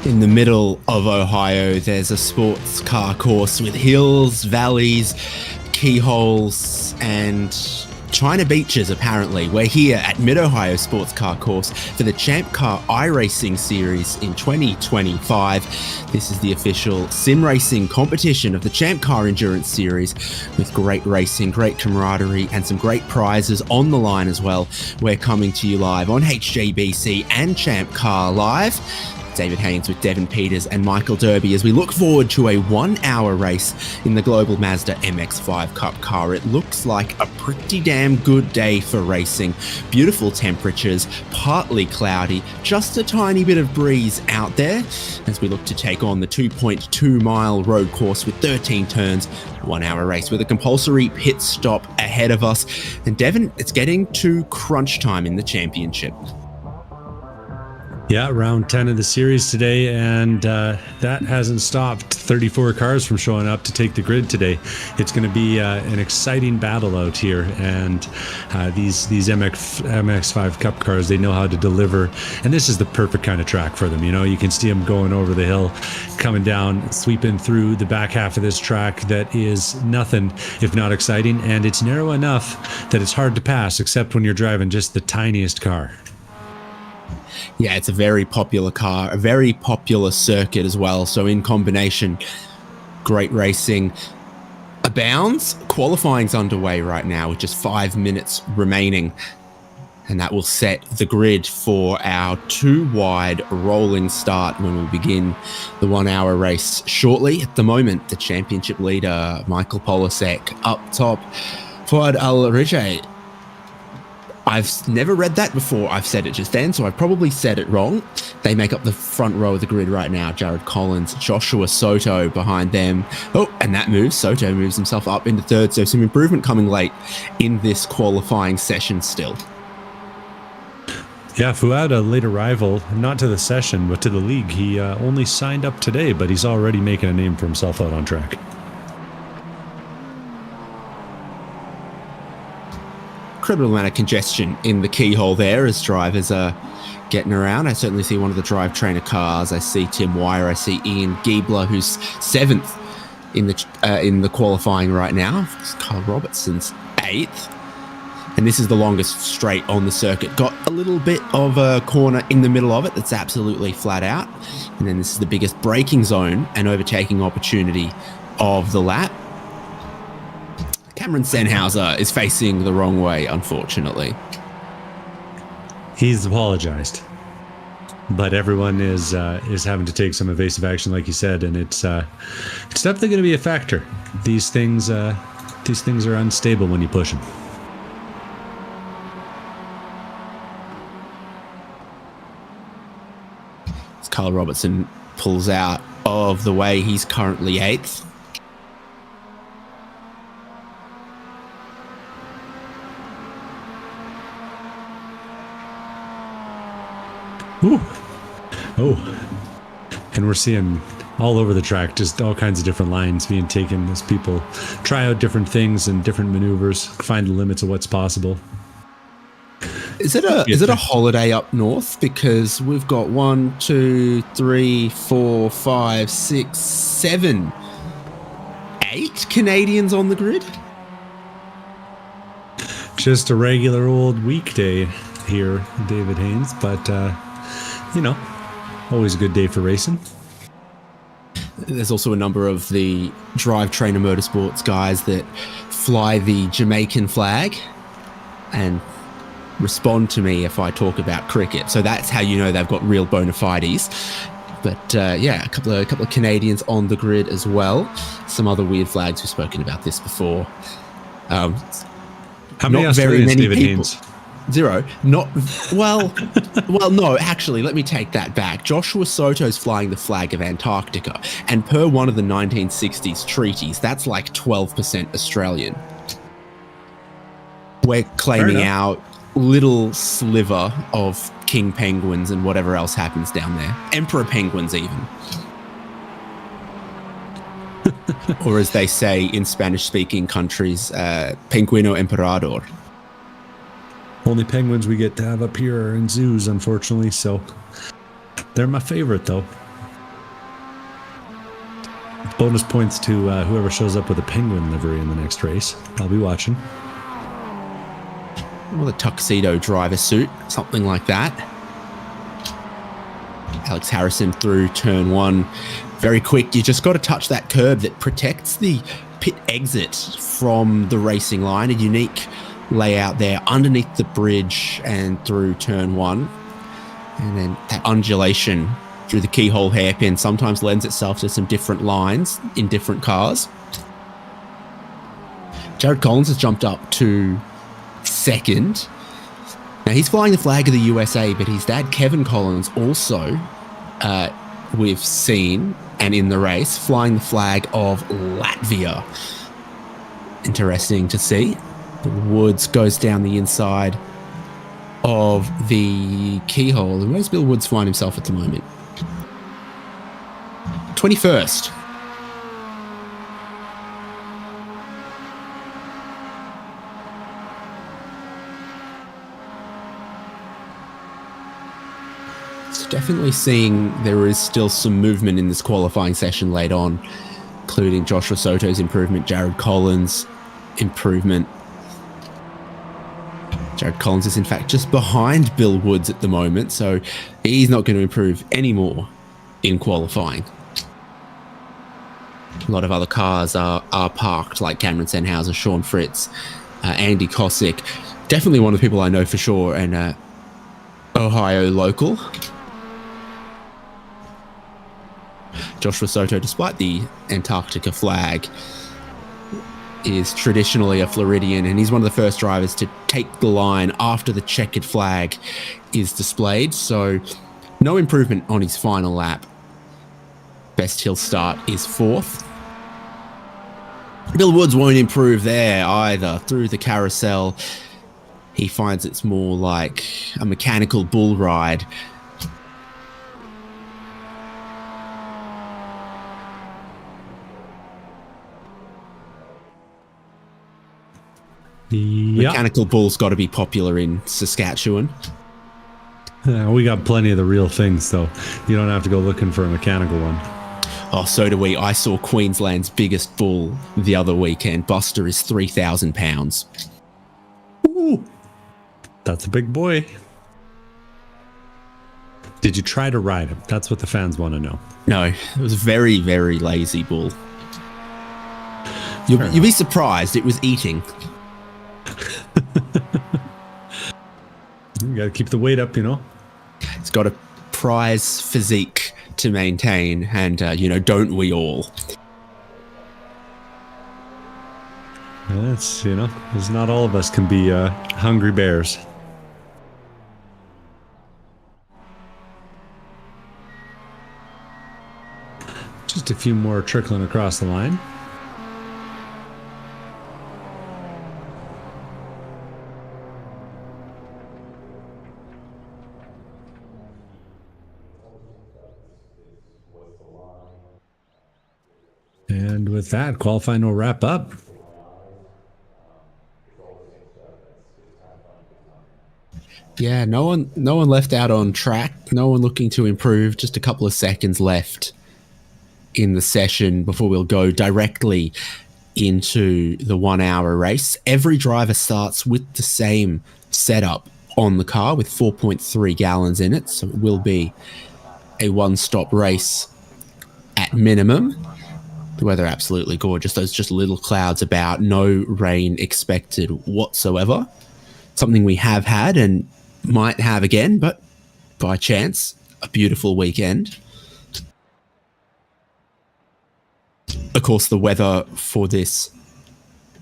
In the middle of Ohio, there's a sports car course with hills, valleys, keyholes, and China beaches, apparently. We're here at Mid-Ohio Sports Car Course for the ChampCar iRacing Series in 2025. This is the official sim racing competition of the ChampCar Endurance Series, with great racing, great camaraderie, and some great prizes on the line as well. We're coming to you live on HJBC and ChampCar Live. David Haynes with Devin Peters and Michael Derby as we look forward to a 1-hour race in the Global Mazda MX-5 Cup car. It looks like a pretty damn good day for racing. Beautiful temperatures, partly cloudy, just a tiny bit of breeze out there as we look to take on the 2.2-mile road course with 13 turns, 1-hour race with a compulsory pit stop ahead of us. And Devin, it's getting to crunch time in the championship. Yeah, round 10 of the series today, and that hasn't stopped 34 cars from showing up to take the grid today. It's going to be an exciting battle out here, and these MX-5 Cup cars, they know how to deliver, and this is the perfect kind of track for them. You know, you can see them going over the hill, coming down, sweeping through the back half of this track that is nothing if not exciting, and it's narrow enough that it's hard to pass, except when you're driving just the tiniest car. Yeah, it's a very popular car, a very popular circuit as well. So in combination, great racing abounds. Qualifying's underway right now with just 5 minutes remaining. And that will set the grid for our 2-wide rolling start when we begin the 1-hour race shortly. At the moment, the championship leader, Michael Polasek, up top. Fuad Al-Rijay. I've never read that before. I've said it just then, so I've probably said it wrong. They make up the front row of the grid right now. Jared Collins, Joshua Soto behind them. Oh, and that moves. Soto moves himself up into third, so some improvement coming late in this qualifying session still. Yeah, Fuad, a late arrival, not to the session, but to the league. He only signed up today, but he's already making a name for himself out on track. Incredible amount of congestion in the keyhole there as drivers are getting around. I certainly see one of the drivetrainer cars. I see Tim Wire. I see Ian Giebler, who's 7th in the qualifying right now. Kyle Robertson's 8th. And this is the longest straight on the circuit. Got a little bit of a corner in the middle of it that's absolutely flat out. And then this is the biggest braking zone and overtaking opportunity of the lap. Cameron Sennhauser is facing the wrong way, unfortunately. He's apologized, but everyone is having to take some evasive action, like you said, and it's definitely going to be a factor. These things are unstable when you push them. As Kyle Robertson pulls out of the way, he's currently 8th. Ooh. Oh, and we're seeing all over the track just all kinds of different lines being taken as people try out different things and different maneuvers, find the limits of what's possible. Is it a holiday up north? Because we've got 1, 2, 3, 4, 5, 6, 7, 8 Canadians on the grid. Just a regular old weekday here, David Haynes, but you know, always a good day for racing. There's also a number of the drivetrainer motorsports guys that fly the Jamaican flag and respond to me if I talk about cricket. So that's how you know they've got real bona fides. But yeah, a couple of Canadians on the grid as well. Some other weird flags. We've spoken about this before. How many Australians, David Haynes? 0. No, actually, let me take that back. Joshua Soto's flying the flag of Antarctica, and per one of the 1960s treaties, that's like 12% Australian. We're claiming our little sliver of king penguins and whatever else happens down there. Emperor penguins, even. Or as they say in Spanish-speaking countries, penguino emperador. Only penguins we get to have up here are in zoos, unfortunately, so they're my favorite, though. Bonus points to whoever shows up with a penguin livery in the next race. I'll be watching. Or the tuxedo driver suit, something like that. Alex Harrison through turn 1. Very quick. You just got to touch that curb that protects the pit exit from the racing line. A unique layout there underneath the bridge and through turn 1. And then that undulation through the keyhole hairpin sometimes lends itself to some different lines in different cars. Jared Collins has jumped up to second. Now he's flying the flag of the USA, but his dad Kevin Collins also we've seen and in the race flying the flag of Latvia. Interesting to see. Woods goes down the inside of the keyhole. And where's Bill Woods find himself at the moment? 21st. So definitely seeing there is still some movement in this qualifying session late on, including Joshua Soto's improvement, Jared Collins' improvement. Jared Collins is in fact just behind Bill Woods at the moment, so he's not going to improve anymore in qualifying. A lot of other cars are parked, like Cameron Senhauser, Sean Fritz, Andy Kosick. Definitely one of the people I know for sure, and Ohio local. Joshua Soto, despite the Antarctica flag, is traditionally a Floridian, and he's one of the first drivers to take the line after the checkered flag is displayed. So no improvement on his final lap. Best he'll start is 4th. Bill Woods won't improve there either. Through the carousel, he finds it's more like a mechanical bull ride. Yep. Mechanical bull's got to be popular in Saskatchewan. We got plenty of the real things, though. You don't have to go looking for a mechanical one. Oh, so do we. I saw Queensland's biggest bull the other weekend. Buster is 3,000 pounds. Ooh, that's a big boy. Did you try to ride him? That's what the fans want to know. No, it was a very, very lazy bull. You'll be surprised. It was eating. You got to keep the weight up, you know. It's got a prize physique to maintain, and don't we all? That's, because not all of us can be hungry bears. Just a few more trickling across the line. And with that, qualifying will wrap up. Yeah, no one left out on track. No one looking to improve. Just a couple of seconds left in the session before we'll go directly into the 1 hour race. Every driver starts with the same setup on the car with 4.3 gallons in it. So it will be a one-stop race at minimum. The weather absolutely gorgeous. Those just little clouds about, no rain expected whatsoever. Something we have had and might have again, but by chance, a beautiful weekend. Of course, the weather for this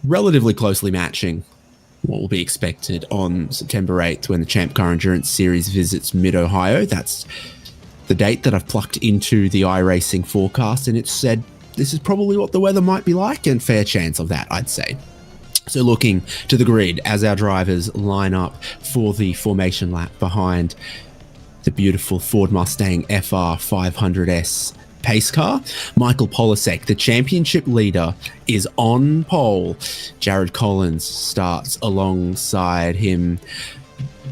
relatively closely matching what will be expected on September 8th when the ChampCar Endurance Series visits Mid-Ohio. That's the date that I've plucked into the iRacing forecast, and it said this is probably what the weather might be like, and fair chance of that, I'd say. So looking to the grid as our drivers line up for the formation lap behind the beautiful Ford Mustang FR 500S pace car. Michael Polasek, the championship leader, is on pole. Jared Collins starts alongside him.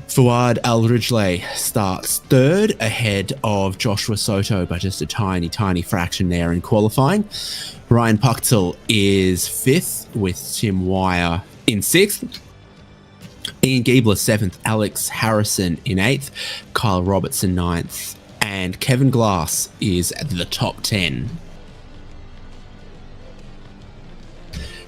Fouad Al-Rijleh starts third ahead of Joshua Soto by just a tiny fraction there in qualifying. Ryan Puchtel is fifth with Tim Wire in sixth. Ian Giebler seventh, Alex Harrison in eighth, Kyle Robertson ninth, and Kevin Glass is at the top 10.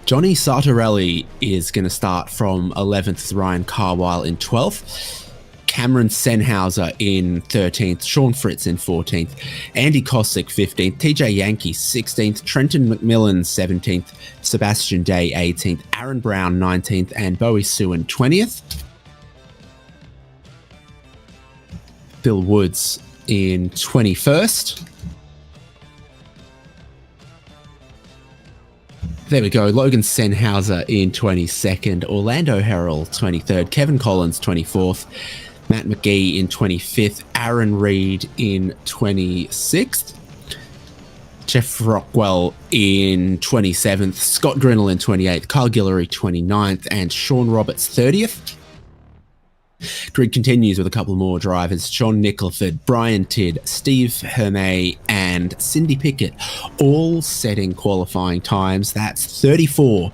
Johnny Sartorelli is going to start from 11th with Ryan Carwile in 12th. Cameron Senhauser in 13th. Sean Fritz in 14th. Andy Kosick 15th. TJ Yankee 16th. Trenton McMillan 17th. Sebastian Day 18th. Aaron Brown 19th. And Bowie Suin 20th. Bill Woods in 21st. There we go. Logan Senhauser in 22nd. Orlando Herald 23rd. Kevin Collins 24th. Matt McGee in 25th. Aaron Reed in 26th. Jeff Rockwell in 27th. Scott Grinnell in 28th. Kyle Guillory 29th. And Sean Roberts 30th. Grid continues with a couple more drivers. Sean Nicholford, Brian Tidd, Steve Hermé, and Cindy Pickett, all setting qualifying times. That's 34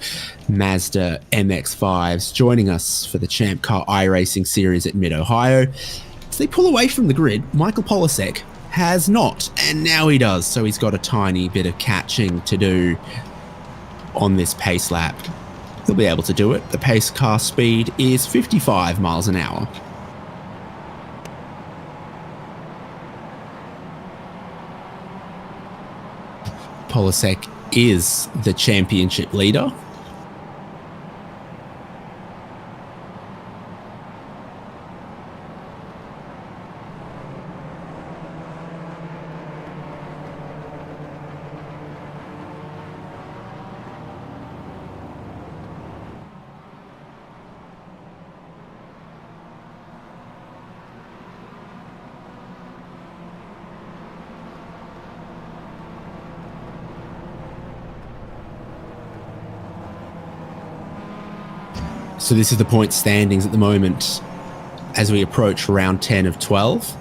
Mazda MX-5s joining us for the ChampCar iRacing Series at Mid-Ohio. As they pull away from the grid, Michael Polasek has not, and now he does, so he's got a tiny bit of catching to do on this pace lap. He'll be able to do it. The pace car speed is 55 miles an hour. Polasek is the championship leader. So this is the point standings at the moment as we approach round 10 of 12.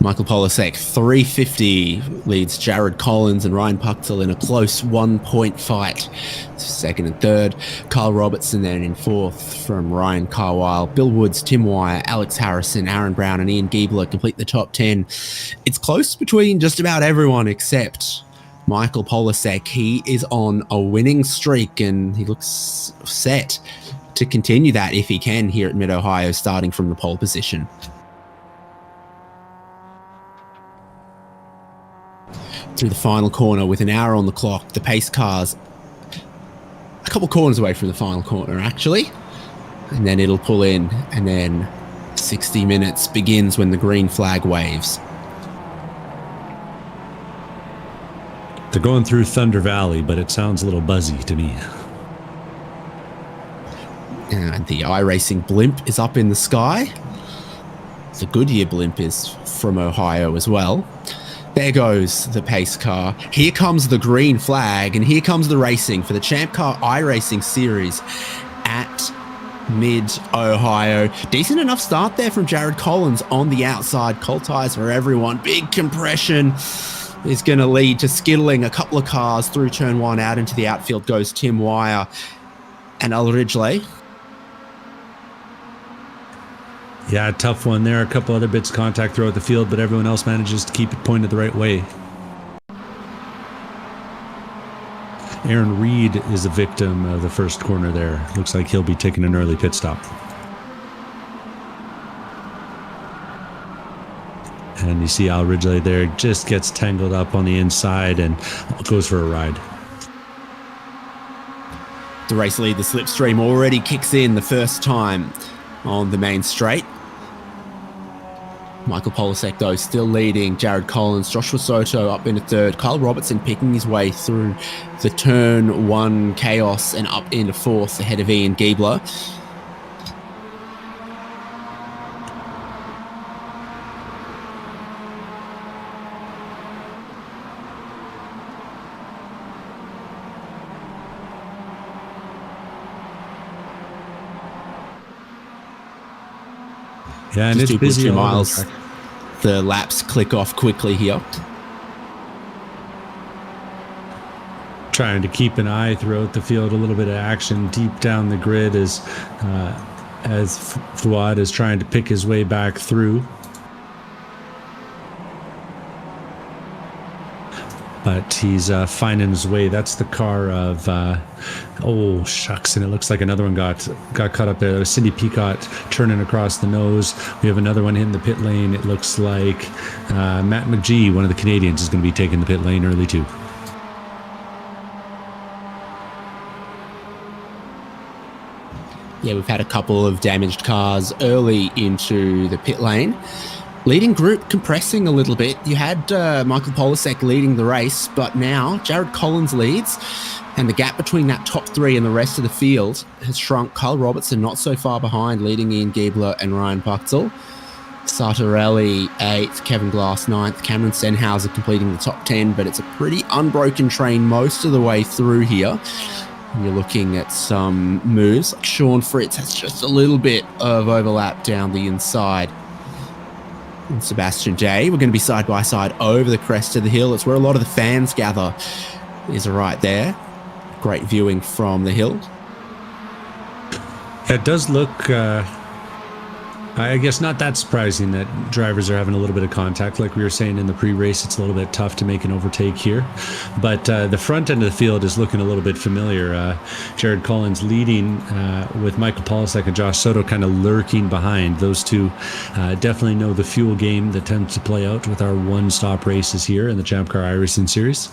Michael Polasek, 350, leads Jared Collins and Ryan Puchtel in a close 1-point fight. Second and third. Kyle Robertson then in fourth from Ryan Carwile. Bill Woods, Tim Wire, Alex Harrison, Aaron Brown, and Ian Giebler complete the top 10. It's close between just about everyone except Michael Polasek. He is on a winning streak and he looks set to continue that if he can here at Mid-Ohio, starting from the pole position. Through the final corner with an hour on the clock, the pace cars a couple corners away from the final corner actually, and then it'll pull in, and then 60 minutes begins when the green flag waves. They're going through Thunder Valley, but it sounds a little buzzy to me. And the iRacing blimp is up in the sky. The Goodyear blimp is from Ohio as well. There goes the pace car. Here comes the green flag, and here comes the racing for the ChampCar iRacing Series at Mid-Ohio. Decent enough start there from Jared Collins on the outside. Cold tires for everyone. Big compression is going to lead to skittling a couple of cars through turn one. Out into the outfield goes Tim Wire and Al-Rijleh. Yeah, tough one there. A couple other bits of contact throughout the field, but everyone else manages to keep it pointed the right way. Aaron Reed is a victim of the first corner there. Looks like he'll be taking an early pit stop. And you see Al-Rijleh there, just gets tangled up on the inside and goes for a ride. The race lead, the slipstream, already kicks in the first time on the main straight. Michael Polasek, though, still leading Jared Collins. Joshua Soto up into third. Kyle Robertson picking his way through the turn one chaos and up into fourth ahead of Ian Giebler. Yeah, and just it's busy 2.2 all over the miles. track. The laps click off quickly here. Trying to keep an eye throughout the field, a little bit of action deep down the grid as Fuad is trying to pick his way back through. But he's finding his way. That's the car of, oh shucks, and it looks like another one got caught up there. Cindy Peacock turning across the nose. We have another one hitting the pit lane. It looks like Matt McGee, one of the Canadians, is going to be taking the pit lane early too. Yeah, we've had a couple of damaged cars early into the pit lane. Leading group compressing a little bit. You had Michael Polasek leading the race, but now Jared Collins leads, and the gap between that top three and the rest of the field has shrunk. Kyle Robertson not so far behind, leading Ian Giebler and Ryan Puchtel. Sartorelli 8th, Kevin Glass 9th, Cameron Senhauser completing the top 10, but it's a pretty unbroken train most of the way through here. You're looking at some moves. Like Sean Fritz has just a little bit of overlap down the inside. And Sebastian J, we're going to be side by side over the crest of the hill. It's where a lot of the fans gather, is right there. Great viewing from the hill. It does look, I guess, not that surprising that drivers are having a little bit of contact. Like we were saying in the pre-race, it's a little bit tough to make an overtake here. But the front end of the field is looking a little bit familiar. Jared Collins leading with Michael Polasek and Josh Soto kind of lurking behind. Those two definitely know the fuel game that tends to play out with our one-stop races here in the ChampCar iRacing series.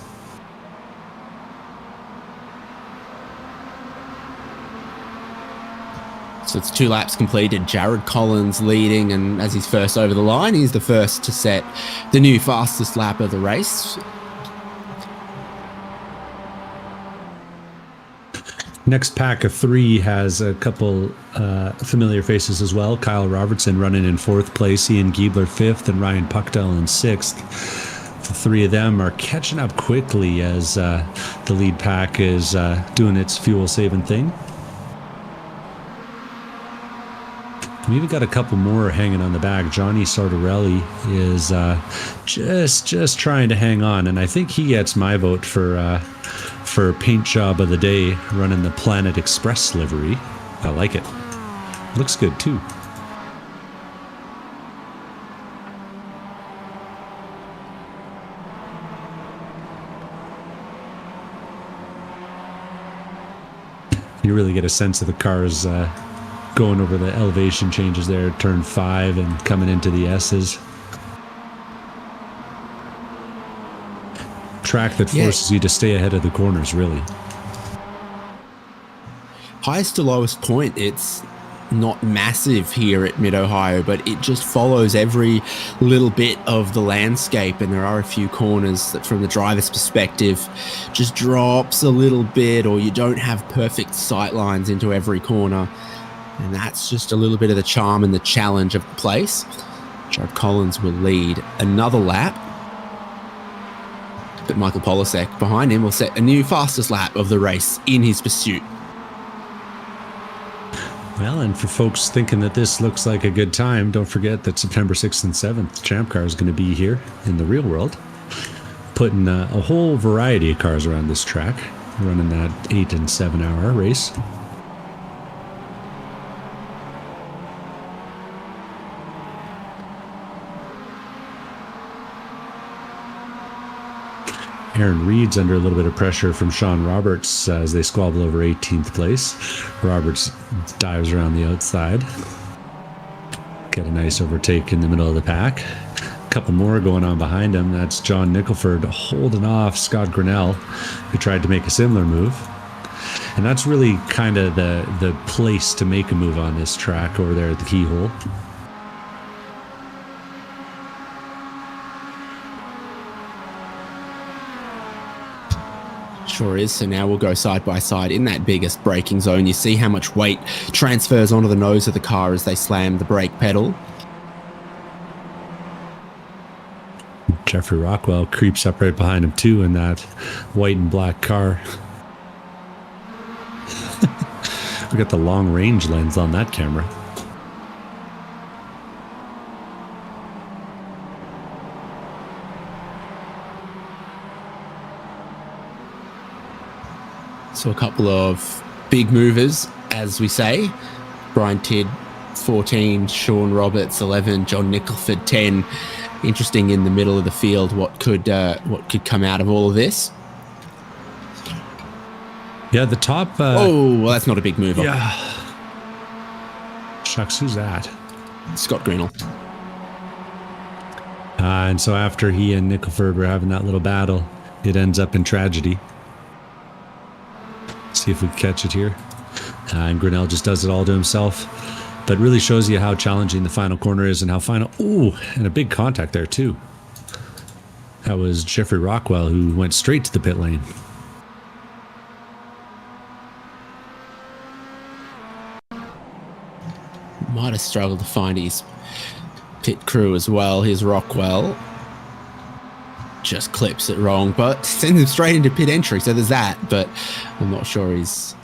So it's 2 laps completed. Jared Collins leading, and as he's first over the line, he's the first to set the new fastest lap of the race. Next pack of 3 has a couple familiar faces as well. Kyle Robertson running in 4th place, Ian Giebler 5th, and Ryan Puchtel in 6th. The 3 of them are catching up quickly as the lead pack is doing its fuel-saving thing. We even got a couple more hanging on the back. Johnny Sartorelli is just trying to hang on, and I think he gets my vote for paint job of the day, running the Planet Express livery. I like it. Looks good too. You really get a sense of the cars going over the elevation changes there, turn 5 and coming into the S's. Track that forces you to stay ahead of the corners, really. Highest to lowest point, it's not massive here at Mid-Ohio, but it just follows every little bit of the landscape, and there are a few corners that from the driver's perspective just drops a little bit, or you don't have perfect sight lines into every corner. And that's just a little bit of the charm and the challenge of the place. Jared Collins will lead another lap, but Michael Polasek behind him will set a new fastest lap of the race in his pursuit. Well, and for folks thinking that this looks like a good time, don't forget that September 6th and 7th, ChampCar is going to be here in the real world, putting a whole variety of cars around this track, running that 8 and 7 hour race. Aaron Reed's under a little bit of pressure from Sean Roberts as they squabble over 18th place. Roberts dives around the outside. Get a nice overtake in the middle of the pack. A couple more going on behind him. That's John Nicholford holding off Scott Grinnell, who tried to make a similar move. And that's really kind of the place to make a move on this track over there at the keyhole. Sure is. So now we'll go side by side in that biggest braking zone. You see how much weight transfers onto the nose of the car as they slam the brake pedal. Jeffrey Rockwell creeps up right behind him too in that white and black car. We got the long range lens on that camera. So a couple of big movers, as we say. Brian Tidd, 14, Sean Roberts, 11, John Nicholford, 10. Interesting in the middle of the field what could come out of all of this. Yeah, the top... oh, well, that's not a big mover. Yeah. Shucks, who's that? Scott Grinnell. And so after he and Nicholford were having that little battle, it ends up in tragedy. See if we can catch it here. And Grinnell just does it all to himself. But really shows you how challenging the final corner is and how final... Ooh, and a big contact there too. That was Jeffrey Rockwell who went straight to the pit lane. Might have struggled to find his pit crew as well. Here's Rockwell. Just clips it wrong, but sends him straight into pit entry. So there's that, but I'm not sure it's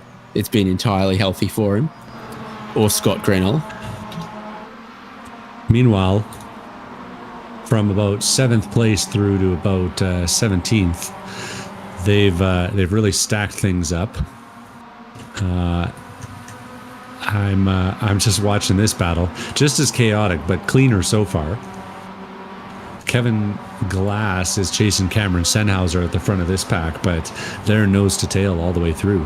been entirely healthy for him. Or Scott Grinnell. Meanwhile, from about 7th place through to about 17th, they've really stacked things up. I'm just watching this battle, just as chaotic but cleaner so far. Kevin Glass is chasing Cameron Sennhauser at the front of this pack, but they're nose to tail all the way through.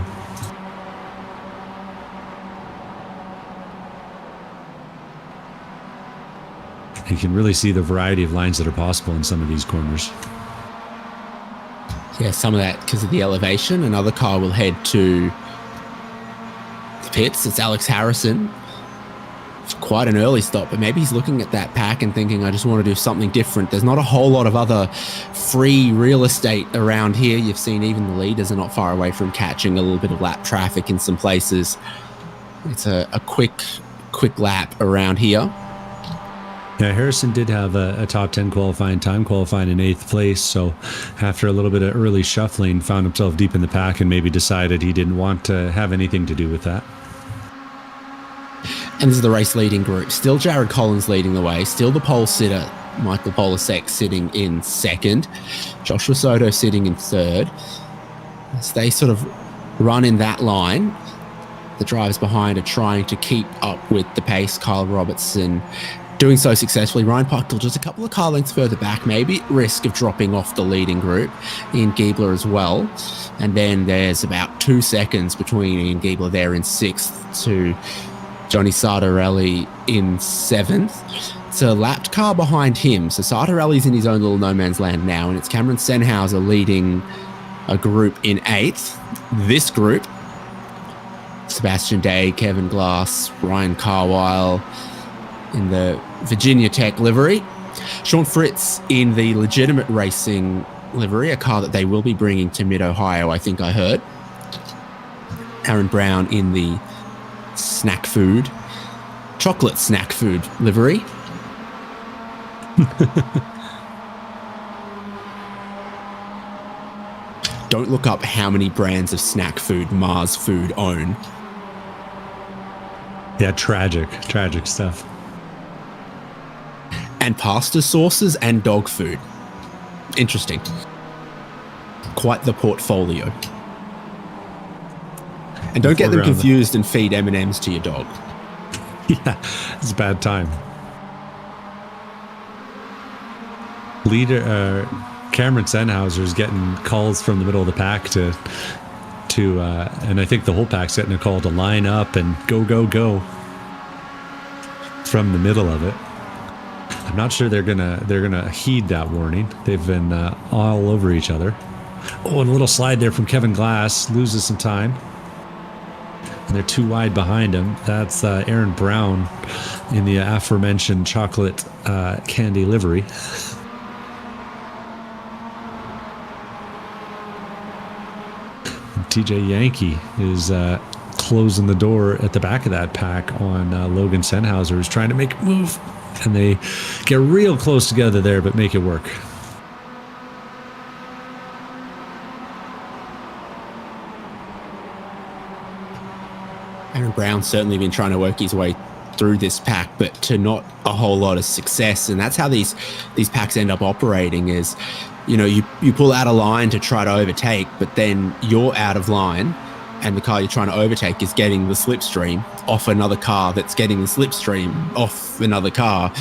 You can really see the variety of lines that are possible in some of these corners. Yeah, some of that because of the elevation. Another car will head to the pits. It's Alex Harrison. It's quite an early stop, but maybe he's looking at that pack and thinking, I just want to do something different. There's not a whole lot of other free real estate around here. You've seen even the leaders are not far away from catching a little bit of lap traffic in some places. It's a quick lap around here. Yeah, Harrison did have a top 10 qualifying time, qualifying in 8th place. So after a little bit of early shuffling, found himself deep in the pack and maybe decided he didn't want to have anything to do with that. And this is the race leading group. Still Jared Collins leading the way. Still the pole sitter, Michael Polasek, sitting in 2nd. Joshua Soto sitting in 3rd. As they sort of run in that line, the drivers behind are trying to keep up with the pace. Kyle Robertson doing so successfully. Ryan Puchtel just a couple of car lengths further back, maybe at risk of dropping off the leading group. Ian Giebler as well. And then there's about 2 seconds between Ian Giebler there in 6th to Johnny Sartorelli in 7th. It's a lapped car behind him. So Sartorelli's in his own little no man's land now, and it's Cameron Sennhauser leading a group in 8th. This group, Sebastian Day, Kevin Glass, Ryan Carwile in the Virginia Tech livery. Sean Fritz in the legitimate racing livery, a car that they will be bringing to Mid-Ohio, I think I heard. Aaron Brown in the chocolate snack food livery. Don't look up how many brands of snack food Mars Food own. Yeah, tragic stuff. And pasta sauces and dog food. Interesting. Quite the portfolio. And don't get them confused and feed M&Ms to your dog. Yeah, it's a bad time. Leader Cameron Sennhauser is getting calls from the middle of the pack to and I think the whole pack's getting a call to line up and go from the middle of it. I'm not sure they're gonna heed that warning. They've been all over each other. Oh, and a little slide there from Kevin Glass, loses some time. And they're too wide behind him. That's Aaron Brown in the aforementioned chocolate candy livery. TJ Yankee is closing the door at the back of that pack on Logan Sennhauser, who's trying to make a move. And they get real close together there, but make it work. Aaron Brown's certainly been trying to work his way through this pack, but to not a whole lot of success. And that's how these packs end up operating is, you know, you pull out a line to try to overtake, but then you're out of line and the car you're trying to overtake is getting the slipstream off another car that's getting the slipstream off another car.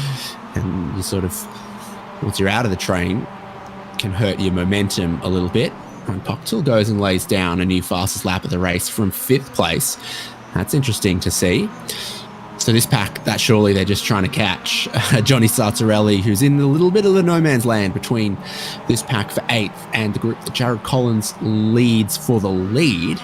And you sort of, once you're out of the train, can hurt your momentum a little bit. And Pocktel goes and lays down a new fastest lap of the race from 5th place. That's interesting to see. So this pack, that surely they're just trying to catch Johnny Sartorelli, who's in a little bit of the no man's land between this pack for 8th and the group that Jared Collins leads for the lead.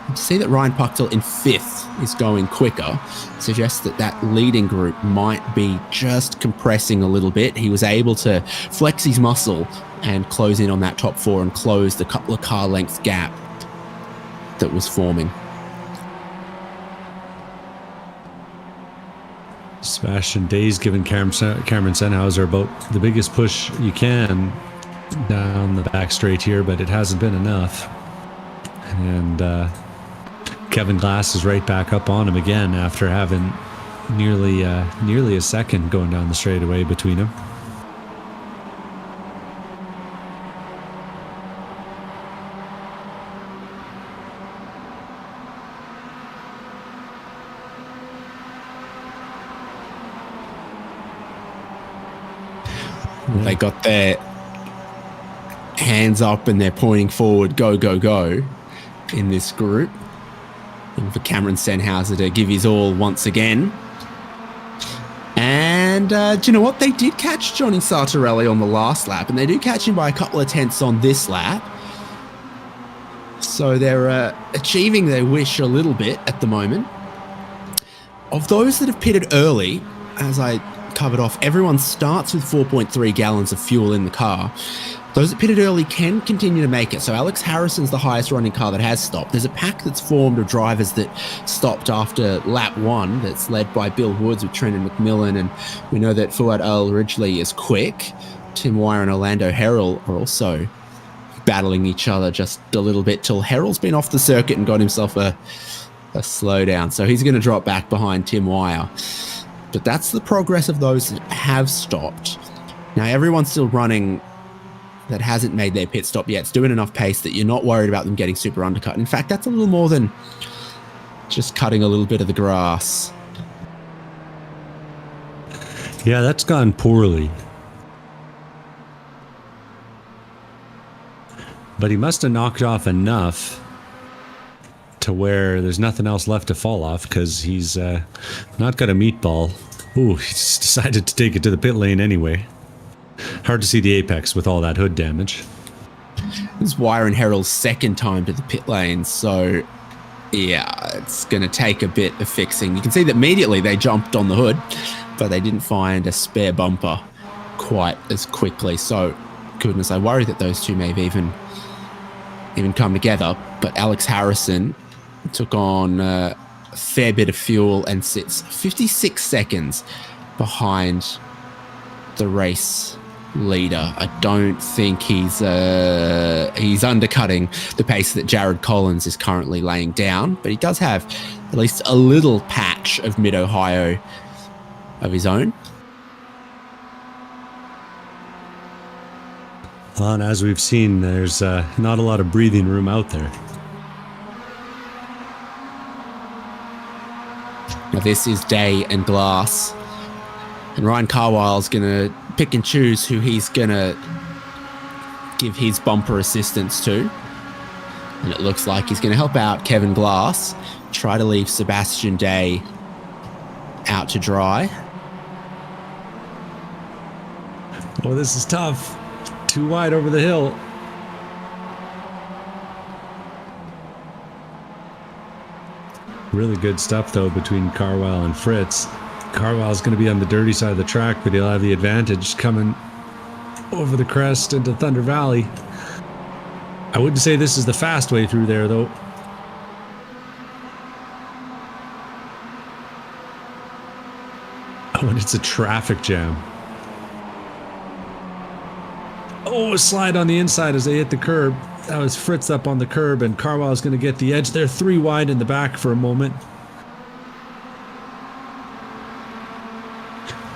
And to see that Ryan Pocktel in 5th is going quicker suggests that that leading group might be just compressing a little bit. He was able to flex his muscle and close in on that top 4 and close the couple of car length gap that was forming. Sebastian Day's giving Cameron Sennhauser about the biggest push you can down the back straight here, but it hasn't been enough. And Kevin Glass is right back up on him again after having nearly a second going down the straightaway between them. They got their hands up and they're pointing forward, go, go, go in this group. And for Cameron Sennhauser to give his all once again. And do you know what? They did catch Johnny Sartorelli on the last lap, and they do catch him by a couple of tenths on this lap. So they're achieving their wish a little bit at the moment. Of those that have pitted early, as I covered off, everyone starts with 4.3 gallons of fuel in the car. Those that pitted early can continue to make it. So Alex Harrison's the highest running car that has stopped. There's a pack that's formed of drivers that stopped after lap 1 that's led by Bill Woods with Trenton McMillan, and we know that Fuad Al-Ridgely is quick. Tim Wire and Orlando Harrell are also battling each other just a little bit till Harrell's been off the circuit and got himself a slowdown. So he's going to drop back behind Tim Wire. But that's the progress of those that have stopped. Now, everyone's still running that hasn't made their pit stop yet. It's doing enough pace that you're not worried about them getting super undercut. In fact, that's a little more than just cutting a little bit of the grass. Yeah, that's gone poorly. But he must have knocked off enough to where there's nothing else left to fall off, because he's not got a meatball. Ooh, he's decided to take it to the pit lane anyway. Hard to see the apex with all that hood damage. This is Wire and Harrell's second time to the pit lane, so yeah, it's going to take a bit of fixing. You can see that immediately they jumped on the hood, but they didn't find a spare bumper quite as quickly. So, goodness, I worry that those two may have even come together. But Alex Harrison took on a fair bit of fuel and sits 56 seconds behind the race leader. I don't think he's undercutting the pace that Jared Collins is currently laying down, but he does have at least a little patch of Mid-Ohio of his own. Well, and as we've seen, there's not a lot of breathing room out there. Now this is Day and Glass, and Ryan Carwile's going to pick and choose who he's going to give his bumper assistance to. And it looks like he's going to help out Kevin Glass, try to leave Sebastian Day out to dry. Oh, this is tough. Too wide over the hill. Really good stuff, though, between Carwile and Fritz. Carwile's going to be on the dirty side of the track, but he'll have the advantage coming over the crest into Thunder Valley. I wouldn't say this is the fast way through there, though. Oh, and it's a traffic jam. Oh, a slide on the inside as they hit the curb. That was Fritz up on the curb, and Carwile's going to get the edge. They're 3 wide in the back for a moment.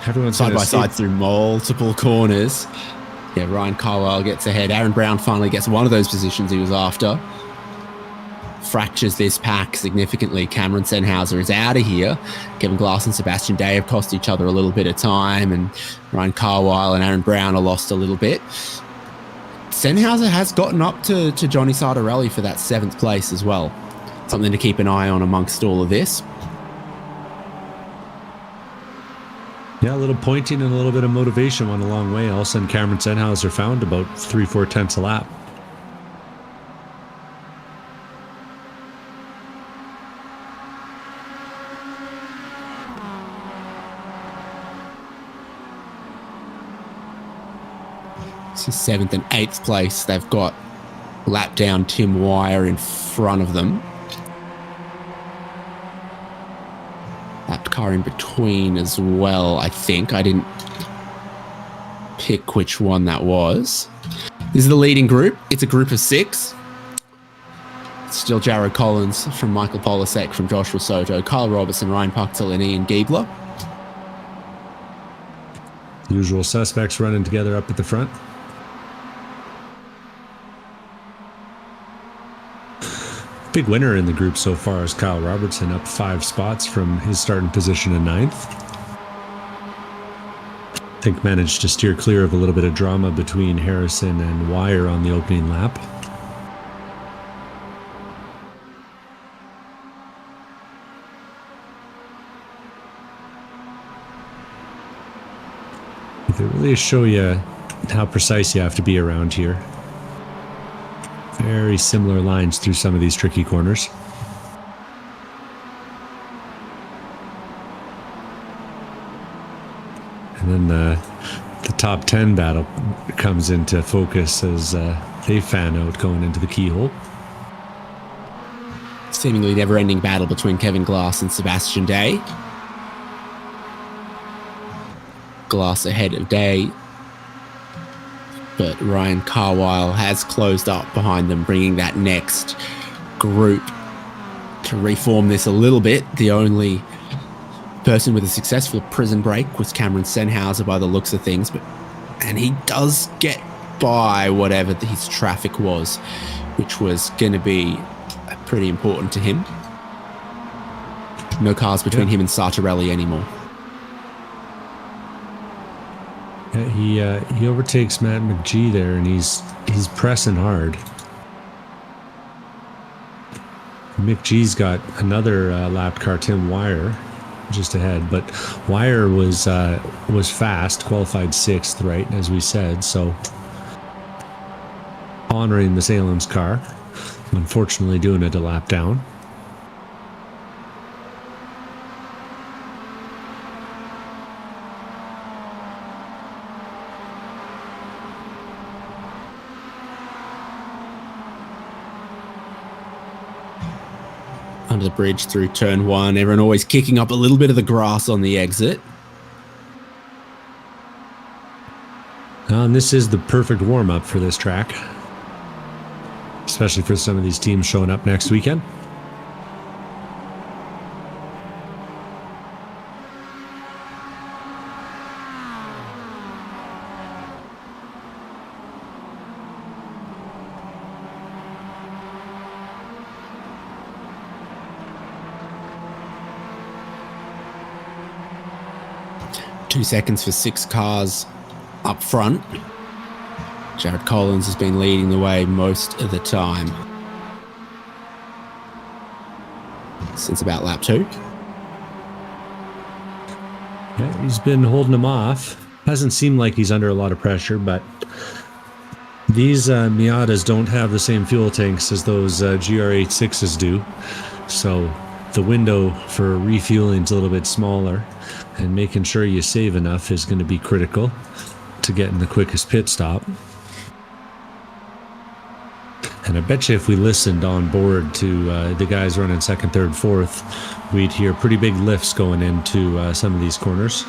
Everyone's side by side through multiple corners. Yeah, Ryan Carwile gets ahead. Aaron Brown finally gets one of those positions he was after. fractures this pack significantly. Cameron Sennhauser is out of here. Kevin Glass and Sebastian Day have cost each other a little bit of time, and Ryan Carwile and Aaron Brown are lost a little bit. Sennhauser has gotten up to Johnny Sartorelli for that 7th place as well. Something to keep an eye on amongst all of this. Yeah, a little pointing and a little bit of motivation went a long way. All of a sudden, Cameron Sennhauser found about 3-4 tenths a lap. So 7th and 8th place, they've got lap down Tim Wire in front of them. That car in between as well, I think. I didn't pick which one that was. This is the leading group. It's a group of 6. Still Jared Collins from Michael Polasek, from Joshua Soto, Kyle Robertson, Ryan Puchtel, and Ian Giebler. Usual suspects running together up at the front. Big winner in the group so far is Kyle Robertson, up 5 spots from his starting position in 9th. I think managed to steer clear of a little bit of drama between Harrison and Wire on the opening lap. They really show you how precise you have to be around here. Very similar lines through some of these tricky corners. And then the top 10 battle comes into focus as they fan out going into the keyhole. Seemingly never-ending battle between Kevin Glass and Sebastian Day. Glass ahead of Day, but Ryan Carwile has closed up behind them, bringing that next group to reform this a little bit. The only person with a successful prison break was Cameron Sennhauser by the looks of things, and he does get by whatever his traffic was, which was going to be pretty important to him. No cars between him and Sartorelli anymore. Yeah, he overtakes Matt McGee there, and he's pressing hard. McGee's got another lap car, Tim Wire, just ahead, but Wire was fast, qualified 6th, right, as we said, so honoring the Salem's car, unfortunately doing it a lap down. Under the bridge through turn 1. Everyone always kicking up a little bit of the grass on the exit. And this is the perfect warm-up for this track, especially for some of these teams showing up next weekend. Two seconds for 6 cars up front. Jared Collins has been leading the way most of the time since about lap 2. Yeah, he's been holding them off. Hasn't seemed like he's under a lot of pressure, but these Miatas don't have the same fuel tanks as those GR86s do, so the window for refueling is a little bit smaller, and making sure you save enough is going to be critical to getting the quickest pit stop. And I bet you if we listened on board to the guys running 2nd, 3rd, 4th, we'd hear pretty big lifts going into some of these corners.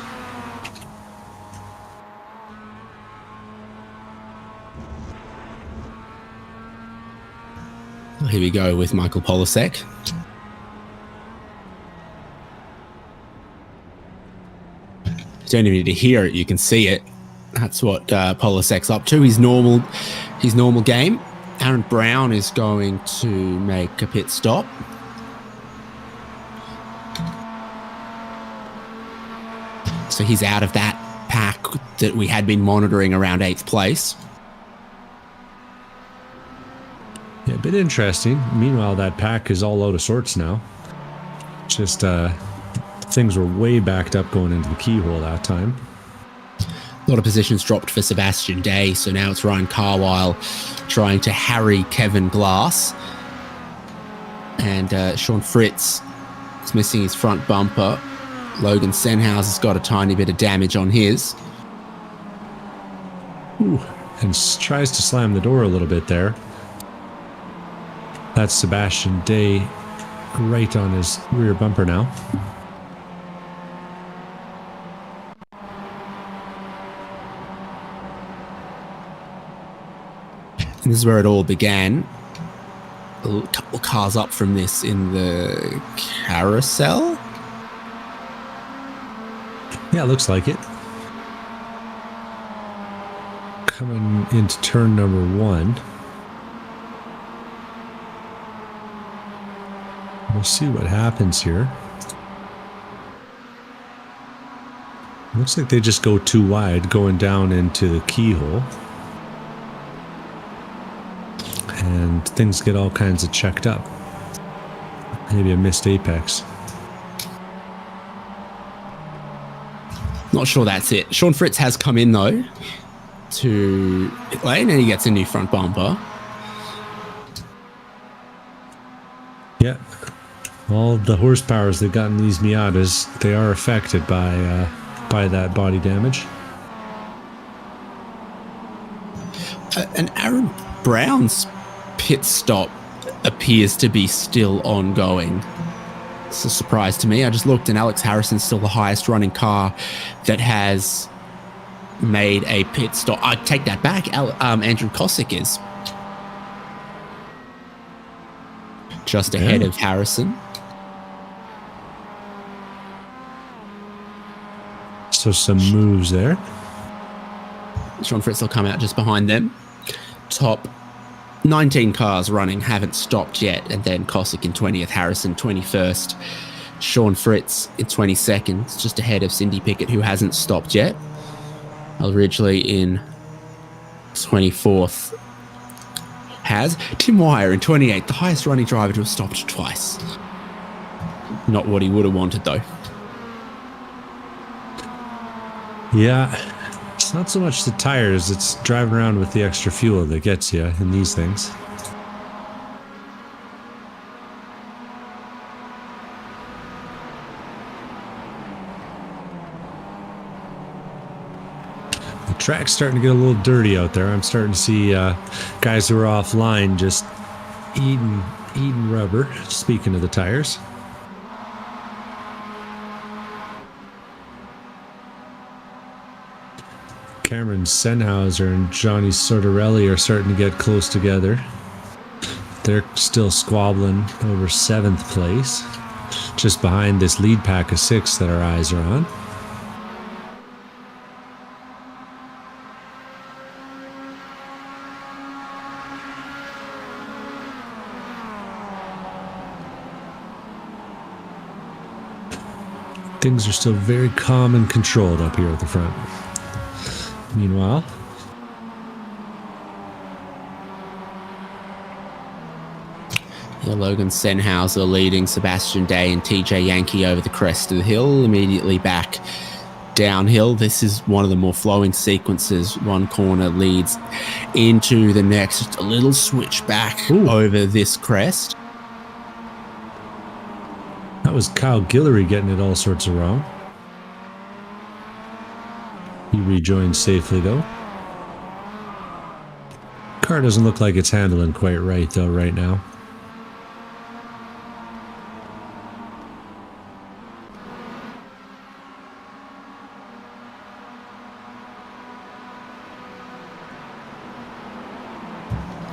Here we go with Michael Polasek. You don't even need to hear it, you can see it. That's what Polasek's up to. His normal game. Aaron Brown is going to make a pit stop. So he's out of that pack that we had been monitoring around 8th place. Yeah, a bit interesting. Meanwhile, that pack is all out of sorts now. Just things were way backed up going into the keyhole that time. A lot of positions dropped for Sebastian Day, so now it's Ryan Carwile trying to harry Kevin Glass. And Sean Fritz is missing his front bumper. Logan Senhouse has got a tiny bit of damage on his. Ooh, and tries to slam the door a little bit there. That's Sebastian Day right on his rear bumper now. And this is where it all began. A couple cars up from this in the carousel. Yeah, it looks like it. Coming into turn number 1. We'll see what happens here. Looks like they just go too wide, going down into the keyhole. And things get all kinds of checked up. Maybe a missed apex. Not sure that's it. Sean Fritz has come in, though, to pit lane, and he gets a new front bumper. Yeah. All the horsepowers they've got in these Miatas, they are affected by that body damage. And Aaron Brown's pit stop appears to be still ongoing. It's a surprise to me. I just looked, and Alex Harrison's still the highest running car that has made a pit stop. I take that back. Andrew Kosick is just ahead of Harrison. So some moves there. Sean Fritz will come out just behind them. Top 19 cars running haven't stopped yet, and then Kosick in 20th, Harrison 21st, Sean Fritz in 22nd, just ahead of Cindy Pickett, who hasn't stopped yet. Al Ridgely in 24th has. Tim Wire in 28th, the highest running driver to have stopped twice. Not what he would have wanted, though. Yeah, it's not so much the tires, it's driving around with the extra fuel that gets you in these things. The track's starting to get a little dirty out there. I'm starting to see guys who are offline just eating rubber, speaking of the tires. Cameron Senhauser and Johnny Sortarelli are starting to get close together. They're still squabbling over 7th place, just behind this lead pack of 6 that our eyes are on. Things are still very calm and controlled up here at the front. Meanwhile, Logan Senhauser leading Sebastian Day and TJ Yankee over the crest of the hill, immediately back downhill. This is one of the more flowing sequences. One corner leads into the next, just a little switch back over this crest. That was Kyle Guillory getting it all sorts of wrong. He rejoins safely, though. Car doesn't look like it's handling quite right, though, right now.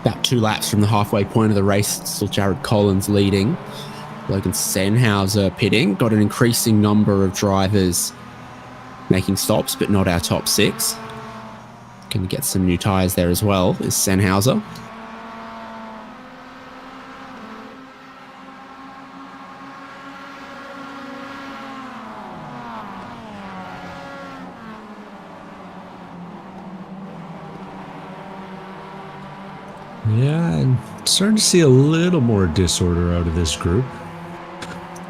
About 2 laps from the halfway point of the race, still Jared Collins leading. Logan Senhauser pitting. Got an increasing number of drivers making stops, but not our top 6. Going to get some new tyres there as well, is Senhauser. Yeah, and starting to see a little more disorder out of this group.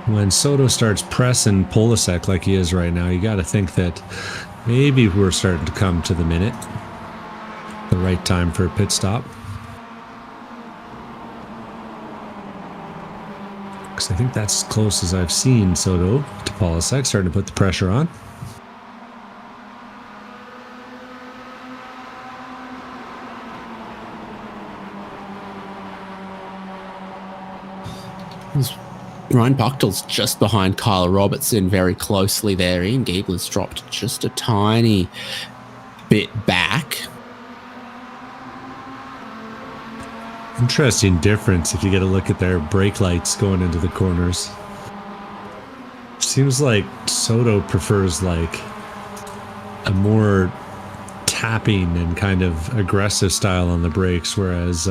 When Soto starts pressing Polasek like he is right now, you got to think that maybe we're starting to come to the minute. The right time for a pit stop. Because I think that's as close as I've seen Soto to Polasek, starting to put the pressure on. Ryan Buchtel's just behind Kyle Robertson very closely there. Ian Giebler's dropped just a tiny bit back. Interesting difference if you get a look at their brake lights going into the corners. Seems like Soto prefers like a more tapping and kind of aggressive style on the brakes, whereas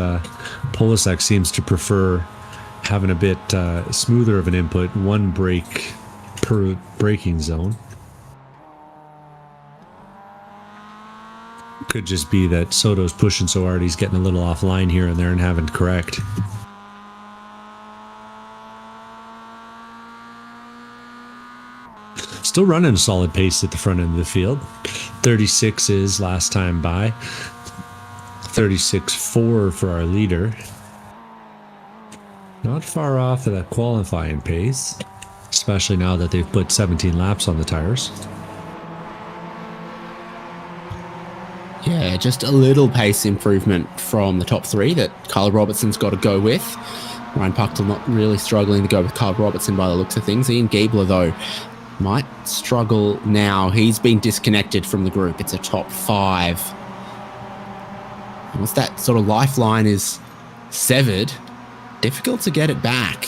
Polasek seems to prefer having a bit smoother of an input, one brake per braking zone. Could just be that Soto's pushing so hard he's getting a little offline here and there and having to correct. Still running a solid pace at the front end of the field. 36 is last time by. 36.4 for our leader. Not far off of that qualifying pace, especially now that they've put 17 laps on the tires. Yeah, just a little pace improvement from the top three that Kyle Robertson's got to go with. Ryan Buchtel not really struggling to go with Kyle Robertson by the looks of things. Ian Giebler, though, might struggle now. He's been disconnected from the group. It's a top 5. Once that sort of lifeline is severed, difficult to get it back,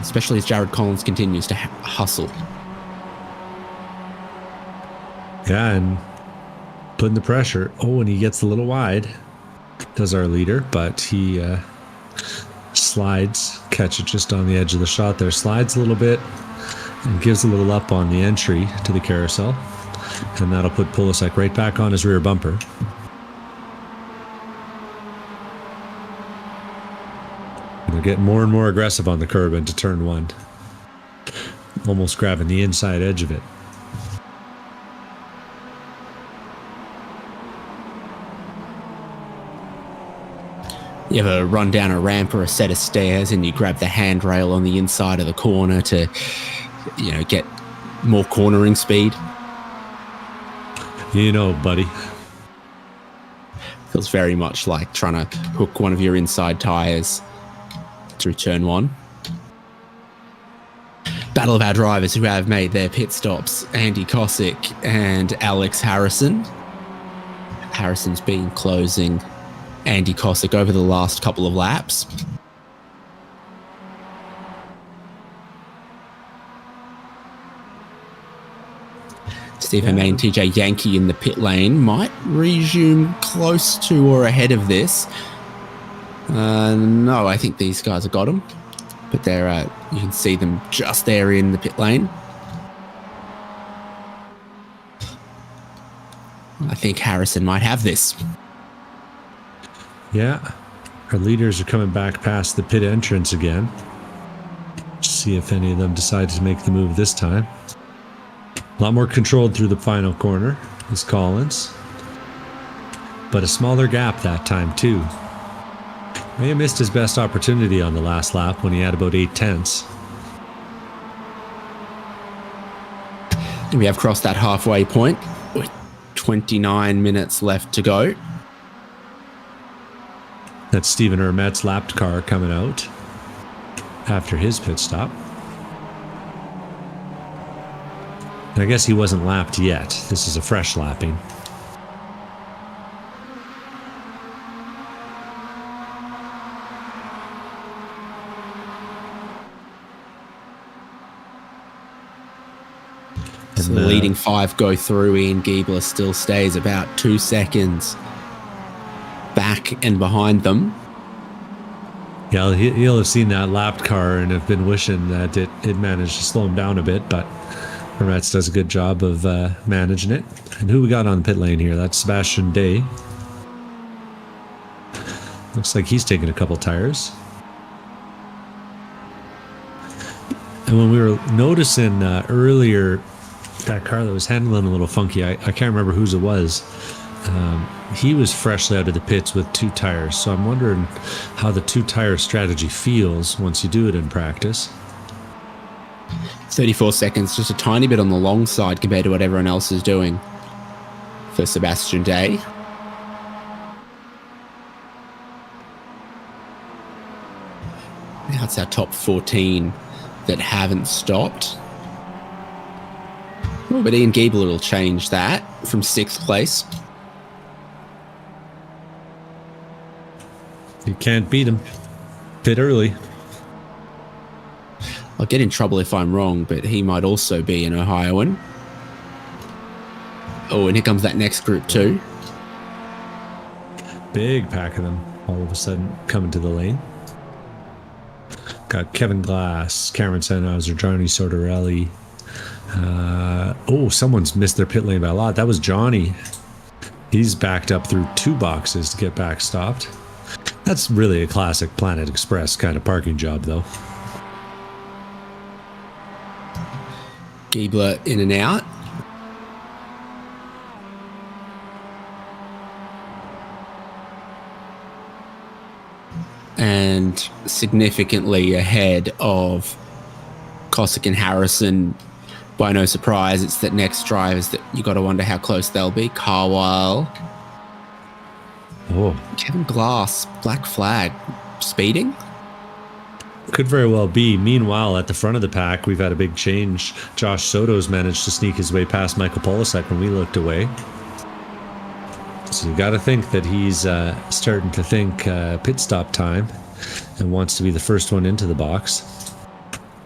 especially as Jared Collins continues to hustle. Yeah, and putting the pressure. Oh, and he gets a little wide, does our leader, but he slides, catch it just on the edge of the shot there, slides a little bit and gives a little up on the entry to the carousel, and that'll put Polasek right back on his rear bumper. They're getting more and more aggressive on the curb into turn 1, almost grabbing the inside edge of it. You ever run down a ramp or a set of stairs and you grab the handrail on the inside of the corner to, you know, get more cornering speed? You know, buddy. Feels very much like trying to hook one of your inside tires through turn 1. Battle of our drivers who have made their pit stops. Andy Cosick and Alex Harrison. Harrison's been closing Andy Cosick over the last couple of laps. Stephen May and TJ Yankee in the pit lane might resume close to or ahead of this. No, I think these guys have got them. But they're, you can see them just there in the pit lane. I think Harrison might have this. Yeah, our leaders are coming back past the pit entrance again. See if any of them decide to make the move this time. A lot more controlled through the final corner is Collins. But a smaller gap that time too. May have missed his best opportunity on the last lap when he had about 8 tenths. We have crossed that halfway point with 29 minutes left to go. That's Stephen Hermet's lapped car coming out after his pit stop. And I guess he wasn't lapped yet. This is a fresh lapping. So the leading 5 go through. Ian Giebler still stays about 2 seconds back and behind them. Yeah, he'll have seen that lapped car and have been wishing that it managed to slow him down a bit, but Hermetz does a good job of managing it. And who we got on the pit lane here? That's Sebastian Day. Looks like he's taking a couple tires. And when we were noticing earlier that car that was handling a little funky, I can't remember whose it was. He was freshly out of the pits with 2 tires. So I'm wondering how the 2-tire strategy feels once you do it in practice. 34 seconds, just a tiny bit on the long side compared to what everyone else is doing for Sebastian Day. Now it's our top 14 that haven't stopped. Oh, but Ian Giebler will change that from 6th place. You can't beat him. Bit early. I'll get in trouble if I'm wrong, but he might also be an Ohioan. Oh, and here comes that next group too. Big pack of them all of a sudden coming to the lane. Got Kevin Glass, Cameron Sennhauser, Johnny Sortorelli. Someone's missed their pit lane by a lot. That was Johnny. He's backed up through 2 boxes to get back stopped. That's really a classic Planet Express kind of parking job, though. Giebler in and out. And significantly ahead of Cossack and Harrison. By no surprise, it's that next drivers that you got to wonder how close they'll be. Carwile. Oh, Kevin Glass, black flag, speeding? could very well be. Meanwhile, at the front of the pack, we've had a big change. Josh Soto's managed to sneak his way past Michael Polasek when we looked away. So you got to think that he's starting to think pit stop time and wants to be the first one into the box.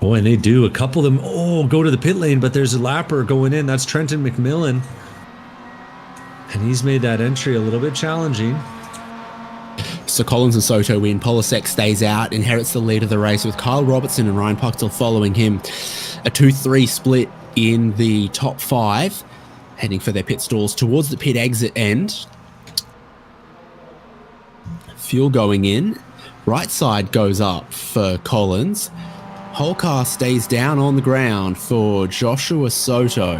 Oh, and they do. A couple of them, go to the pit lane, but there's a lapper going in. That's Trenton McMillan. And he's made that entry a little bit challenging. So Collins and Soto win. Polasek stays out, inherits the lead of the race with Kyle Robertson and Ryan Puchtel following him. A 2-3 split in the top 5, heading for their pit stalls towards the pit exit end. Fuel going in. Right side goes up for Collins. Whole car stays down on the ground for Joshua Soto.